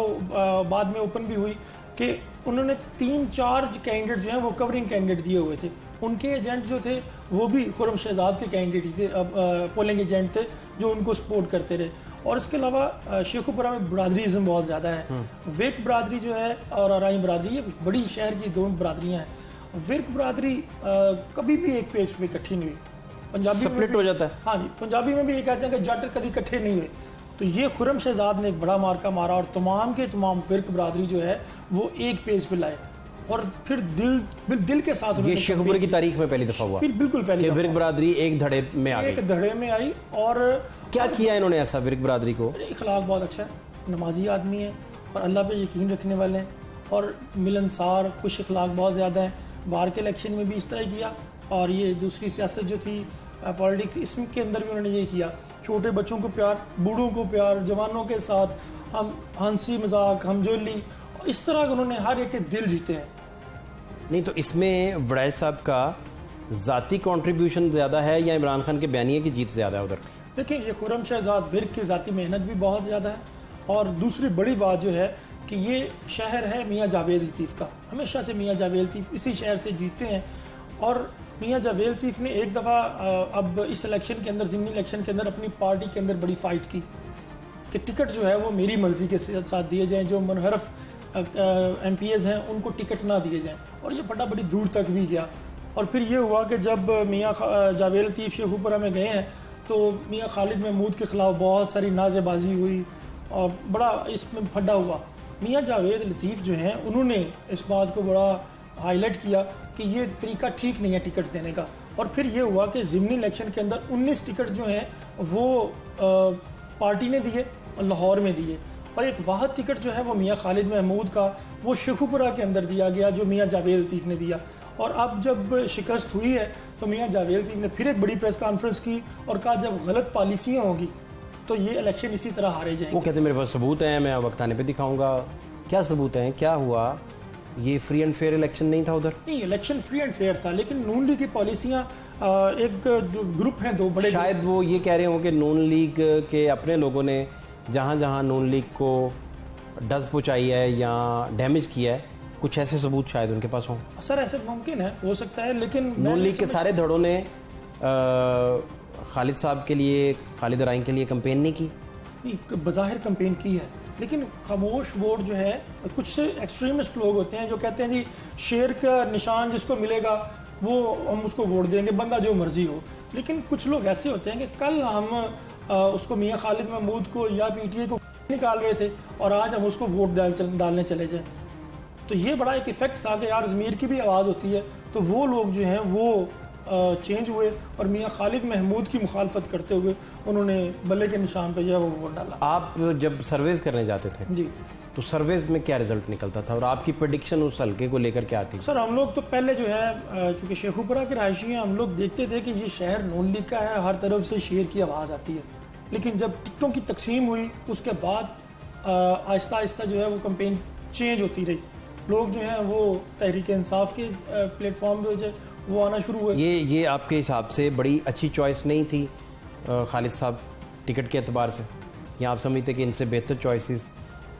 बाद में ओपन भी हुई कि उन्होंने 3-4 कैंडिडेट जो हैं वो कवरिंग कैंडिडेट दिए हुए थे, उनके एजेंट जो थे वो भी खुर्रम शहजाद के कैंडिडेट थे, पोलिंग एजेंट थे जो उनको सपोर्ट करते रहे। और इसके अलावा शेखुपुरा में बरादरीज़म बहुत ज़्यादा है। वेक बरादरी जो है और अराई बरादरी, ये बड़ी शहर की दोनों बरादरियाँ हैं। विर्क बरादरी कभी भी एक पेज पे इकट्ठी नहीं हुई। पंजाबी स्प्लिट हो जाता है। हाँ जी, पंजाबी में भी ये कहते हैं कि जट कभी इकट्ठे नहीं हुए। तो ये खुर्रम शहजाद ने एक बड़ा मार्का मारा और तमाम के तमाम विर्क बरादरी जो है वो एक पेज पे लाए और फिर दिल के साथ। ये शेखुपुरा की तारीख में पहली दफा हुआ, बिल्कुल पहली विर्क बरादरी एक धड़े में आ गई, एक धड़े में आई। और क्या किया इन्होंने ऐसा विर्क बरादरी को? इखलाक बहुत अच्छा है, नमाजी आदमी है और अल्लाह पे यकीन रखने वाले हैं और मिलनसार खुश इखलाक बहुत ज़्यादा है। बाहर के इलेक्शन में भी इस तरह किया और ये दूसरी सियासत जो थी पॉलिटिक्स, इसके अंदर भी उन्होंने ये किया, छोटे बच्चों को प्यार, बूढ़ों को प्यार, जवानों के साथ हम हंसी मजाक, हमजोली, इस तरह उन्होंने हर एक के दिल जीते हैं। नहीं तो इसमें वड़ैच साहब का ज़ाती कंट्रीब्यूशन ज़्यादा है या इमरान खान के बयानिए की जीत ज़्यादा है उधर? देखिए, ये खुर्रम शहजाद विर्क की ज़ाती मेहनत भी बहुत ज़्यादा है, और दूसरी बड़ी बात जो है कि ये शहर है मियाँ जावेद लतीफ़ का। हमेशा से मियाँ जावेद लतीफ़ इसी शहर से जीते हैं, और मियाँ जावेद लतीफ़ ने एक दफ़ा अब इस इलेक्शन के अंदर, ज़िमनी इलेक्शन के अंदर अपनी पार्टी के अंदर बड़ी फ़ाइट की कि टिकट जो है वो मेरी मर्ज़ी के साथ दिए जाएँ, जो मुनहरफ MPs हैं उनको टिकट ना दिए जाएँ, और ये फटा बड़ी दूर तक भी गया। और फिर ये हुआ कि जब मियाँ जावेद लतीफ़ शेखुपुरा में गए हैं तो मियाँ खालिद महमूद के ख़िलाफ़ बहुत सारी नारेबाजी हुई और बड़ा इसमें फड्डा हुआ। मियाँ जावेद लतीफ़ जो हैं उन्होंने इस बात को बड़ा हाईलाइट किया कि ये तरीका ठीक नहीं है टिकट देने का, और फिर ये हुआ कि ज़िमनी इलेक्शन के अंदर 19 टिकट जो हैं वो पार्टी ने दिए और लाहौर में दिए, और एक वाहद टिकट जो है वो मियाँ खालिद महमूद का वो शेखुपुरा के अंदर दिया गया, जो मियाँ जावेद लतीफ़ ने दिया। और अब जब शिकस्त हुई है तो मियाँ जावेद लतीफ़ ने फिर एक बड़ी प्रेस कॉन्फ्रेंस की और कहा जब गलत पॉलिसियाँ होंगी तो ये इलेक्शन इसी तरह हारे जाएंगे। वो कहते हैं मेरे पास सबूत हैं, मैं वक्त आने पे दिखाऊंगा। क्या सबूत हैं, क्या हुआ? ये फ्री एंड फेयर इलेक्शन नहीं था उधर? नहीं, इलेक्शन फ्री एंड फेयर था, लेकिन नून लीग की पॉलिसियाँ, एक ग्रुप हैं दो बड़े, शायद वो ये कह रहे हों कि नून लीग के अपने लोगों ने जहाँ जहाँ नून लीग को डस पहुँचाई है या डैमेज किया है, कुछ ऐसे सबूत शायद उनके पास हों। सर ऐसे मुमकिन है, हो सकता है, लेकिन नून लीग के सारे धड़ों ने खालिद साहब के लिए, खालिद राइन के लिए कंपेन नहीं की? नहीं, बज़ाहिर कंपेन की है, लेकिन खामोश वोट जो है, कुछ से एक्सट्रीमिस्ट लोग होते हैं जो कहते हैं जी शेर का निशान जिसको मिलेगा वो हम उसको वोट देंगे, बंदा जो मर्जी हो। लेकिन कुछ लोग ऐसे होते हैं कि कल हम उसको मियाँ खालिद महमूद को या PTI को निकाल रहे थे और आज हम उसको वोट डालने चले जाएं। तो ये बड़ा एक इफेक्ट था कि यार ज़मीर की भी आवाज़ होती है, तो वो लोग जो हैं वो चेंज हुए और मियाँ खालिद महमूद की मुखालफत करते हुए उन्होंने बल्ले के निशान पे जो है वो वोट डाला। आप जब सर्वेज करने जाते थे जी, तो सर्वेज में क्या रिजल्ट निकलता था और आपकी प्रेडिक्शन उस हल्के को लेकर क्या आती? सर हम लोग तो पहले जो है, चूँकि शेखुपुरा के रहायशी हैं, हम लोग देखते थे कि ये शहर नून लीग का है, हर तरफ से शेर की आवाज़ आती है। लेकिन जब टिकटों की तकसीम हुई उसके बाद आहिस्ता आहिस्ता जो है वो कंपेन चेंज होती रही, लोग जो हैं वो तहरीक इंसाफ के प्लेटफॉर्म पे जो वो आना शुरू हुए। ये आपके हिसाब से बड़ी अच्छी चॉइस नहीं थी खालिद साहब टिकट के एतबार से, या आप समझते कि इनसे बेहतर चॉइसेस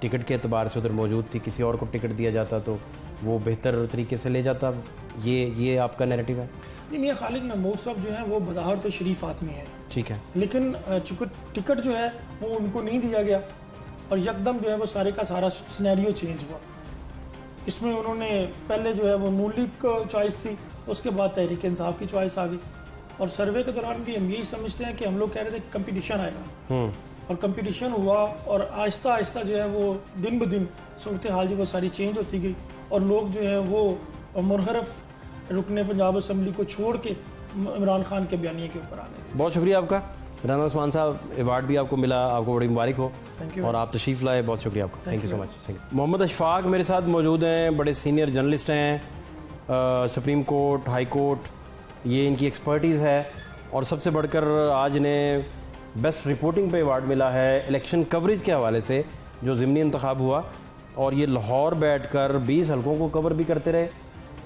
टिकट के एतबार से उधर मौजूद थी, किसी और को टिकट दिया जाता तो वो बेहतर तरीके से ले जाता? ये आपका नैरेटिव है? नहीं, मियाँ खालिद महमूद साहब जो हैं वो बज़ाहिर तो शरीफ आदमी है, ठीक है, लेकिन चूँकि टिकट जो है वो उनको नहीं दिया गया और यकदम जो है वो सारे का सारा सिनेरियो चेंज हुआ। इसमें उन्होंने पहले जो है वो नून लीग का चॉइस थी, उसके बाद तहरीक इंसाफ की चॉइस आ गई, और सर्वे के दौरान भी हम यही समझते हैं कि हम लोग कह रहे थे कंपटीशन आएगा, और कंपटीशन हुआ और आहिस्ता आहिस्ता जो है वो दिन ब दिन सूरत हाल जो वो सारी चेंज होती गई और लोग जो है वो मुनहरफ रुकने पंजाब असम्बली को छोड़ के इमरान खान के बयानिए के ऊपर आ गए। बहुत शुक्रिया आपका राना उस्मान साहब, अवार्ड भी आपको मिला, आपको बड़ी मुबारक हो और आप तशरीफ़ लाए, बहुत शुक्रिया आपका, thank you so much. Mohammad Ashfaq मेरे साथ मौजूद हैं, बड़े सीनियर जर्नलिस्ट हैं, सुप्रीम कोर्ट, हाई कोर्ट, ये इनकी एक्सपर्टीज़ है, और सबसे बढ़कर आज इन्हें बेस्ट रिपोर्टिंग पे अवार्ड मिला है इलेक्शन कवरेज के हवाले से, जो ज़िमनी इंतखाब हुआ, और ये लाहौर बैठकर 20 हलकों को कवर भी करते रहे।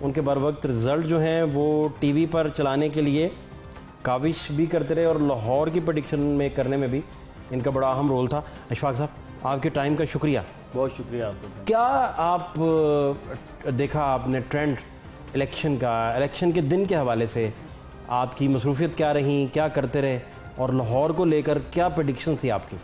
उनके बर वक्त रिज़ल्ट जो हैं वो टीवी पर चलाने के लिए काविश भी करते रहे और लाहौर की प्रेडिक्शन में करने में भी इनका बड़ा अहम रोल था। अशफाक साहब, आपके टाइम का शुक्रिया। बहुत शुक्रिया आपको। क्या आप देखा आपने ट्रेंड इलेक्शन का, इलेक्शन के दिन के हवाले से आपकी मसरूफियत क्या रही, क्या करते रहे, और लाहौर को लेकर क्या प्रेडिक्शन थी आपकी?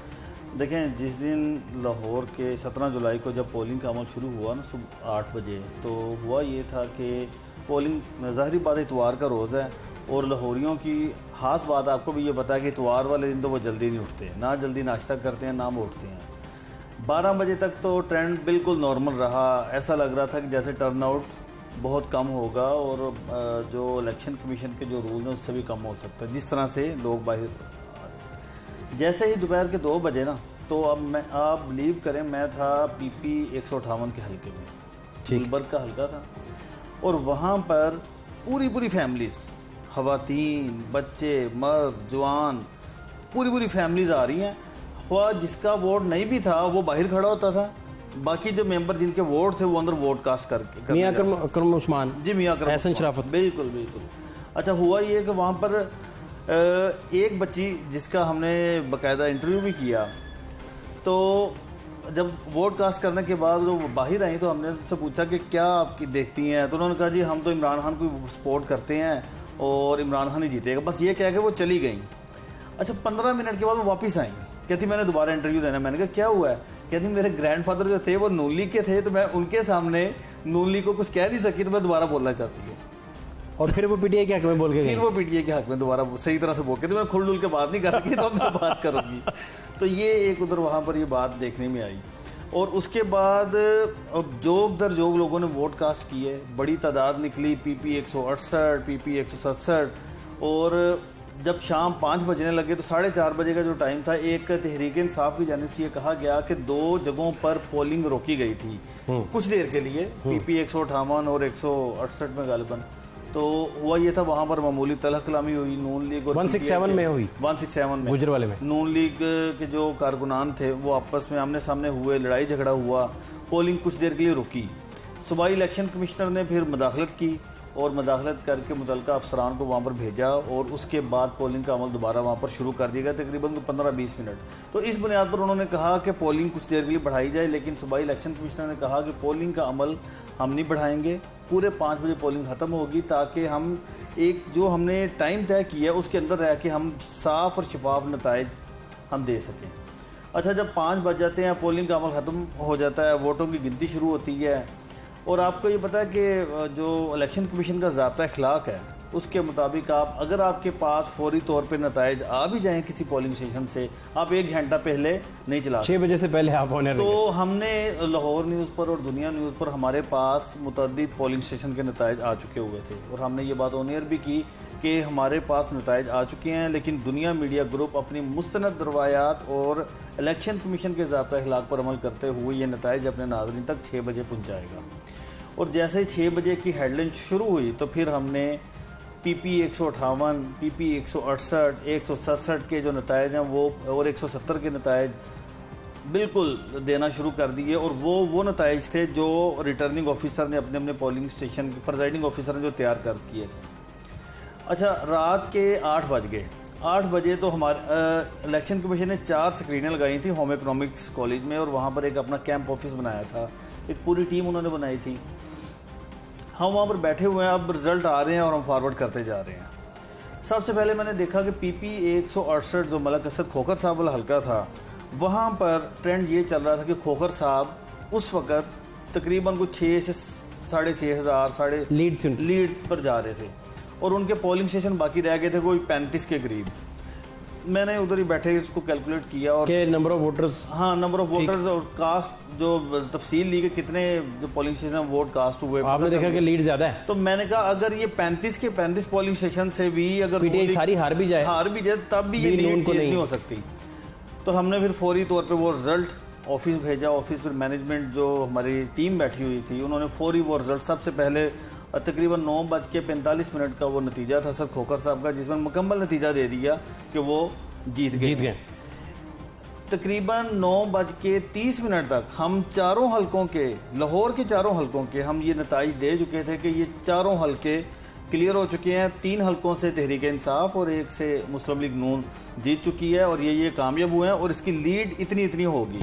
देखें, जिस दिन लाहौर के 17 जुलाई को जब पोलिंग का अमल शुरू हुआ ना सुबह 8 बजे, तो हुआ ये था कि पोलिंग ज़ाहिरी बात इतवार का रोज़ है और लाहौरियों की ख़ास बात आपको भी ये पता है कि इतवार वाले दिन तो वो जल्दी नहीं उठते, ना जल्दी नाश्ता करते हैं ना वो उठते हैं। 12 बजे तक तो ट्रेंड बिल्कुल नॉर्मल रहा, ऐसा लग रहा था कि जैसे टर्नआउट बहुत कम होगा और जो इलेक्शन कमीशन के जो रूल हैं उससे भी कम हो सकता है, जिस तरह से लोग बाहर। जैसे ही दोपहर के 2 बजे ना, तो अब आप बिलीव करें, मैं था PP 158 के हल्के में, गुलबर्ग का हल्का था, और वहाँ पर पूरी फैमिलीज खवातीन, बच्चे, मर्द, जवान, पूरी फैमिलीज आ रही हैं। हुआ जिसका वोट नहीं भी था वो बाहर खड़ा होता था, बाकी जो मेंबर जिनके वोट थे वो अंदर वोट कास्ट करके मियां अकरम उस्मान, जी मियां अकरम एहसन उस्मान, शराफत। बिल्कुल बिल्कुल। अच्छा हुआ ये कि वहाँ पर एक बच्ची जिसका हमने बाकायदा इंटरव्यू भी किया, तो जब वोट कास्ट करने के बाद वो बाहर आई तो हमने उनसे पूछा कि क्या आपकी देखती हैं, तो उन्होंने कहा जी हम तो इमरान खान को सपोर्ट करते हैं और इमरान खान ही जीतेगा, बस ये कह के वो चली गई। अच्छा 15 मिनट के बाद वो वापस आई, कहती मैंने दोबारा इंटरव्यू देना। मैंने कहा क्या हुआ है? कहती मेरे ग्रैंडफादर जो थे वो नून लीग के थे, तो मैं उनके सामने नून लीग को कुछ कह नहीं सकी, तो मैं दोबारा बोलना चाहती हूँ। और फिर वो पीटीआई के हक में बोल के फिर गई। वो पीटीआई के हक में दोबारा सही तरह से बोल के, तो मैं खुल डुल के बात नहीं कर सकी, तो मैं बात करूंगी। तो ये एक उधर वहाँ पर ये बात देखने में आई। और उसके बाद जोग दर जोग लोगों ने वोट कास्ट किए, बड़ी तादाद निकली, पीपी 168, पीपी 167। और जब शाम 5 बजने लगे तो 4:30 बजे का जो टाइम था, एक तहरीक इंसाफ की जानिब से ये कहा गया कि 2 जगहों पर पोलिंग रोकी गई थी कुछ देर के लिए, पीपी 158 और 168 में गालिबन। तो हुआ ये था वहाँ पर मामूली तलह कलामी हुई, नून लीग और 167 में हुई, 167 में गुजरवाले में नून लीग के जो कारकुनान थे वो आपस में आमने सामने हुए, लड़ाई झगड़ा हुआ, पोलिंग कुछ देर के लिए रुकी। सूबाई इलेक्शन कमिश्नर ने फिर मुदाखलत की और मुदाखलत करके मुतल्लिका अफसरान को वहाँ पर भेजा और उसके बाद पोलिंग का अमल दोबारा वहाँ पर शुरू कर दिया गया, तकरीबन 15-20 मिनट। तो इस बुनियाद पर उन्होंने कहा कि पोलिंग कुछ देर के लिए बढ़ाई जाए, लेकिन सूबाई इलेक्शन कमिश्नर ने कहा कि पोलिंग का अमल हम नहीं बढ़ाएंगे, पूरे 5 बजे पोलिंग ख़त्म होगी, ताकि हम एक जो हमने टाइम तय किया उसके अंदर रह के हम साफ़ और शफाफ नताइज हम दे सकें। अच्छा जब 5 बज जाते हैं, पोलिंग का अमल ख़त्म हो जाता है, वोटों की गिनती शुरू होती है। और आपको ये पता है कि जो इलेक्शन कमीशन का ज़ाब्ता अखलाक है उसके मुताबिक आप अगर आपके पास फौरी तौर पे नताइज आ भी जाएं किसी पोलिंग स्टेशन से, आप 1 घंटा पहले नहीं चला 6 बजे से पहले आप होने तो हमने लाहौर न्यूज़ पर और दुनिया न्यूज़ पर हमारे पास मुतअद्दिद पोलिंग स्टेशन के नताइज आ चुके हुए थे और हमने ये बात ऑन एयर भी की कि हमारे पास नताइज आ चुके हैं, लेकिन दुनिया मीडिया ग्रुप अपनी मुस्तनद रवायात और इलेक्शन कमीशन के ज़ाब्ता अखलाक पर अमल करते हुए ये नताइज अपने नाज़रीन तक 6 बजे पहुँचाएगा। और जैसे ही 6 बजे की हेडलाइन शुरू हुई तो फिर हमने पीपी 158, पीपी 168, 167 के जो नताइज हैं वो और 170 के नताइज बिल्कुल देना शुरू कर दिए। और वो नताइज थे जो रिटर्निंग ऑफिसर ने अपने अपने पोलिंग स्टेशन के प्रिजाइडिंग ऑफिसर ने जो तैयार कर किए थे। अच्छा रात के 8 बज गए, 8 बजे तो हमारे इलेक्शन कमीशन ने 4 स्क्रीनें लगाई थी होम इकोनॉमिक्स कॉलेज में और वहाँ पर एक अपना कैंप ऑफिस बनाया था, एक पूरी टीम उन्होंने बनाई थी। हम वहाँ पर बैठे हुए हैं, अब रिजल्ट आ रहे हैं और हम फॉरवर्ड करते जा रहे हैं। सबसे पहले मैंने देखा कि पीपी 168 जो मलक असद खोखर साहब वाला हल्का था, वहाँ पर ट्रेंड ये चल रहा था कि खोखर साहब उस वक़्त तकरीबन कुछ 6 से 6,500 लीड पर जा रहे थे और उनके पोलिंग स्टेशन बाकी रह गए थे कोई 35 के करीब। मैंने उधर ही बैठे इसको कैलकुलेट किया और नंबर ऑफ वोटर्स, हाँ नंबर ऑफ वोटर्स और कास्ट जो तफसील ली कि कितने जो पोलिंग स्टेशन वोट कास्ट हुए, आपने देखा कि लीड ज्यादा है। तो मैंने कहा अगर ये 35 के 35 पोलिंग स्टेशन से भी अगर पीटीआई सारी हार भी जाए तब भी ये लीड नहीं हो सकती। तो हमने फिर फौरी तौर पे वो रिजल्ट ऑफिस भेजा। ऑफिस पर मैनेजमेंट जो हमारी टीम बैठी हुई थी उन्होंने फौरी वो रिजल्ट सबसे पहले तकरीबन 9:45 का वो नतीजा था सर खोखर साहब का, जिसमें मुकम्मल नतीजा दे दिया कि वो जीत गए। तकरीबन 9:30 तक हम चारों हलकों के, लाहौर के चारों हलकों के हम ये नताइज दे चुके थे कि ये चारों हलके क्लियर हो चुके हैं। 3 हलकों से तहरीक इंसाफ और 1 से मुस्लिम लीग नून जीत चुकी है और ये कामयाब हुए हैं और इसकी लीड इतनी होगी।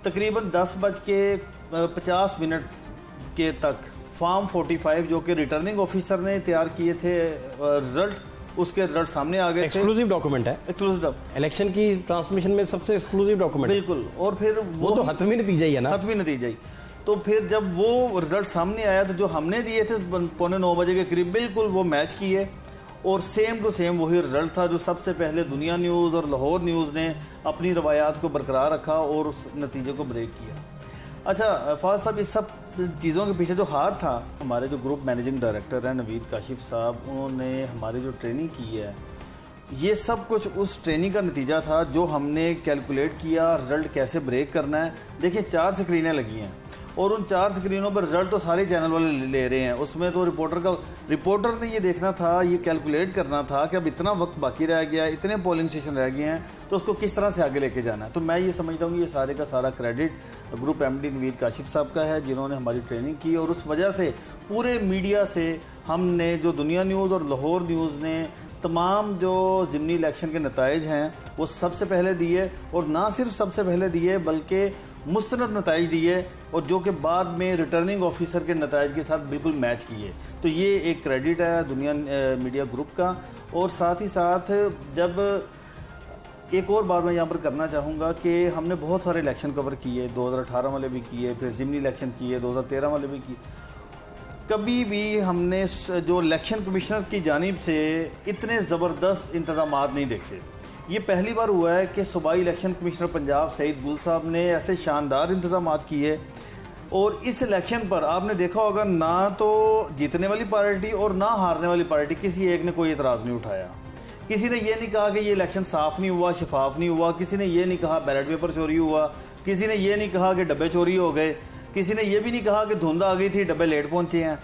तकरीबन 10:50 के तक फॉर्म 45 जो कि रिटर्निंग ऑफिसर ने तैयार किए थे रिजल्ट, उसके रिजल्ट सामने आ गए। एक्सक्लूसिव डॉक्यूमेंट है, एक्सक्लूसिव इलेक्शन की ट्रांसमिशन में सबसे एक्सक्लूसिव डॉक्यूमेंट बिल्कुल। और फिर वो तो हतमी नतीजा ही है ना, हतमी नतीजा ही। तो फिर जब वो रिजल्ट सामने आया तो जो हमने दिए थे 9:15 बजे के करीब बिल्कुल वो मैच किए और सेम टू सेम वही रिजल्ट था जो सबसे पहले दुनिया न्यूज़ और लाहौर न्यूज़ ने अपनी रवायात को बरकरार रखा और उस नतीजे को ब्रेक किया। अच्छा फाज साहब, इस सब चीज़ों के पीछे जो हाथ था, हमारे जो ग्रुप मैनेजिंग डायरेक्टर हैं नवीद काशिफ साहब, उन्होंने हमारी जो ट्रेनिंग की है ये सब कुछ उस ट्रेनिंग का नतीजा था जो हमने कैलकुलेट किया रिजल्ट कैसे ब्रेक करना है। देखिए 4 स्क्रीनें लगी हैं और उन 4 स्क्रीनों पर रिजल्ट तो सारे चैनल वाले ले रहे हैं। उसमें तो रिपोर्टर ने ये देखना था, ये कैलकुलेट करना था कि अब इतना वक्त बाकी रह गया, इतने पोलिंग स्टेशन रह गए हैं, तो उसको किस तरह से आगे लेके जाना है। तो मैं ये समझता हूँ कि ये सारे का सारा credit group MD Naveed Kashif साहब का है, जिन्होंने हमारी ट्रेनिंग की, और उस वजह से पूरे मीडिया से हमने जो दुनिया न्यूज़ और लाहौर न्यूज़ ने तमाम जो ज़िमनी इलेक्शन के नताइज हैं वो सबसे पहले दिए, और ना सिर्फ सबसे पहले दिए बल्कि मुस्तनद नताइज दिए, और जो कि बाद में रिटर्निंग ऑफिसर के नताइज के साथ बिल्कुल मैच किए। तो ये एक क्रेडिट है दुनिया मीडिया ग्रुप का। और साथ ही साथ जब एक और बात मैं यहाँ पर करना चाहूँगा कि हमने बहुत सारे इलेक्शन कवर किए, 2018 वाले भी किए, फिर ज़िमनी इलेक्शन किए, 2013 वाले भी किए। कभी भी हमने जो इलेक्शन कमिश्नर की जानिब से इतने ज़बरदस्त इंतज़ाम नहीं देखे। ये पहली बार हुआ है कि सूबाई इलेक्शन कमिश्नर पंजाब सईद गुल साहब ने ऐसे शानदार इंतज़ाम किए, और इस इलेक्शन पर आपने देखा होगा ना तो जीतने वाली पार्टी और ना हारने वाली पार्टी किसी एक ने कोई एतराज़ नहीं उठाया। किसी ने ये नहीं कहा कि ये इलेक्शन साफ़ नहीं हुआ, शफाफ नहीं हुआ, किसी ने ये नहीं कहा बैलेट पेपर चोरी हुआ, किसी ने ये नहीं कहा कि डब्बे चोरी हो गए, किसी ने ये भी नहीं कहा कि धुंध आ गई थी, डब्बे लेट पहुंचे हैं।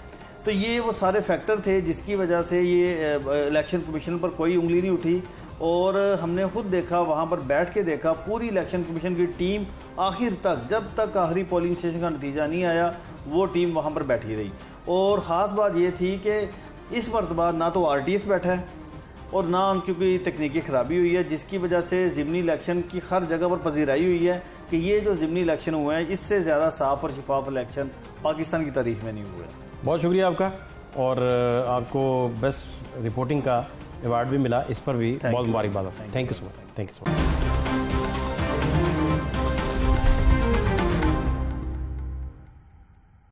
तो ये वो सारे फैक्टर थे जिसकी वजह से ये इलेक्शन कमीशन पर कोई उंगली नहीं उठी, और हमने खुद देखा, वहाँ पर बैठ के देखा, पूरी इलेक्शन कमीशन की टीम आखिर तक, जब तक आखिरी पोलिंग स्टेशन का नतीजा नहीं आया, वो टीम वहाँ पर बैठी रही। और ख़ास बात ये थी कि इस मरतबा ना तो RTS बैठा है और ना उनकी कोई तकनीकी ख़राबी हुई है, जिसकी वजह से ज़िमनी इलेक्शन की हर जगह पर पजीराई हुई है कि ये जो ज़िमनी इलेक्शन हुए हैं इससे ज़्यादा साफ़ और शफाफ इलेक्शन पाकिस्तान की तारीख में नहीं हुए। बहुत शुक्रिया आपका, और आपको बेस्ट रिपोर्टिंग का अवार्ड भी मिला, इस पर भी बहुत मुबारकबाद। Thank you so much.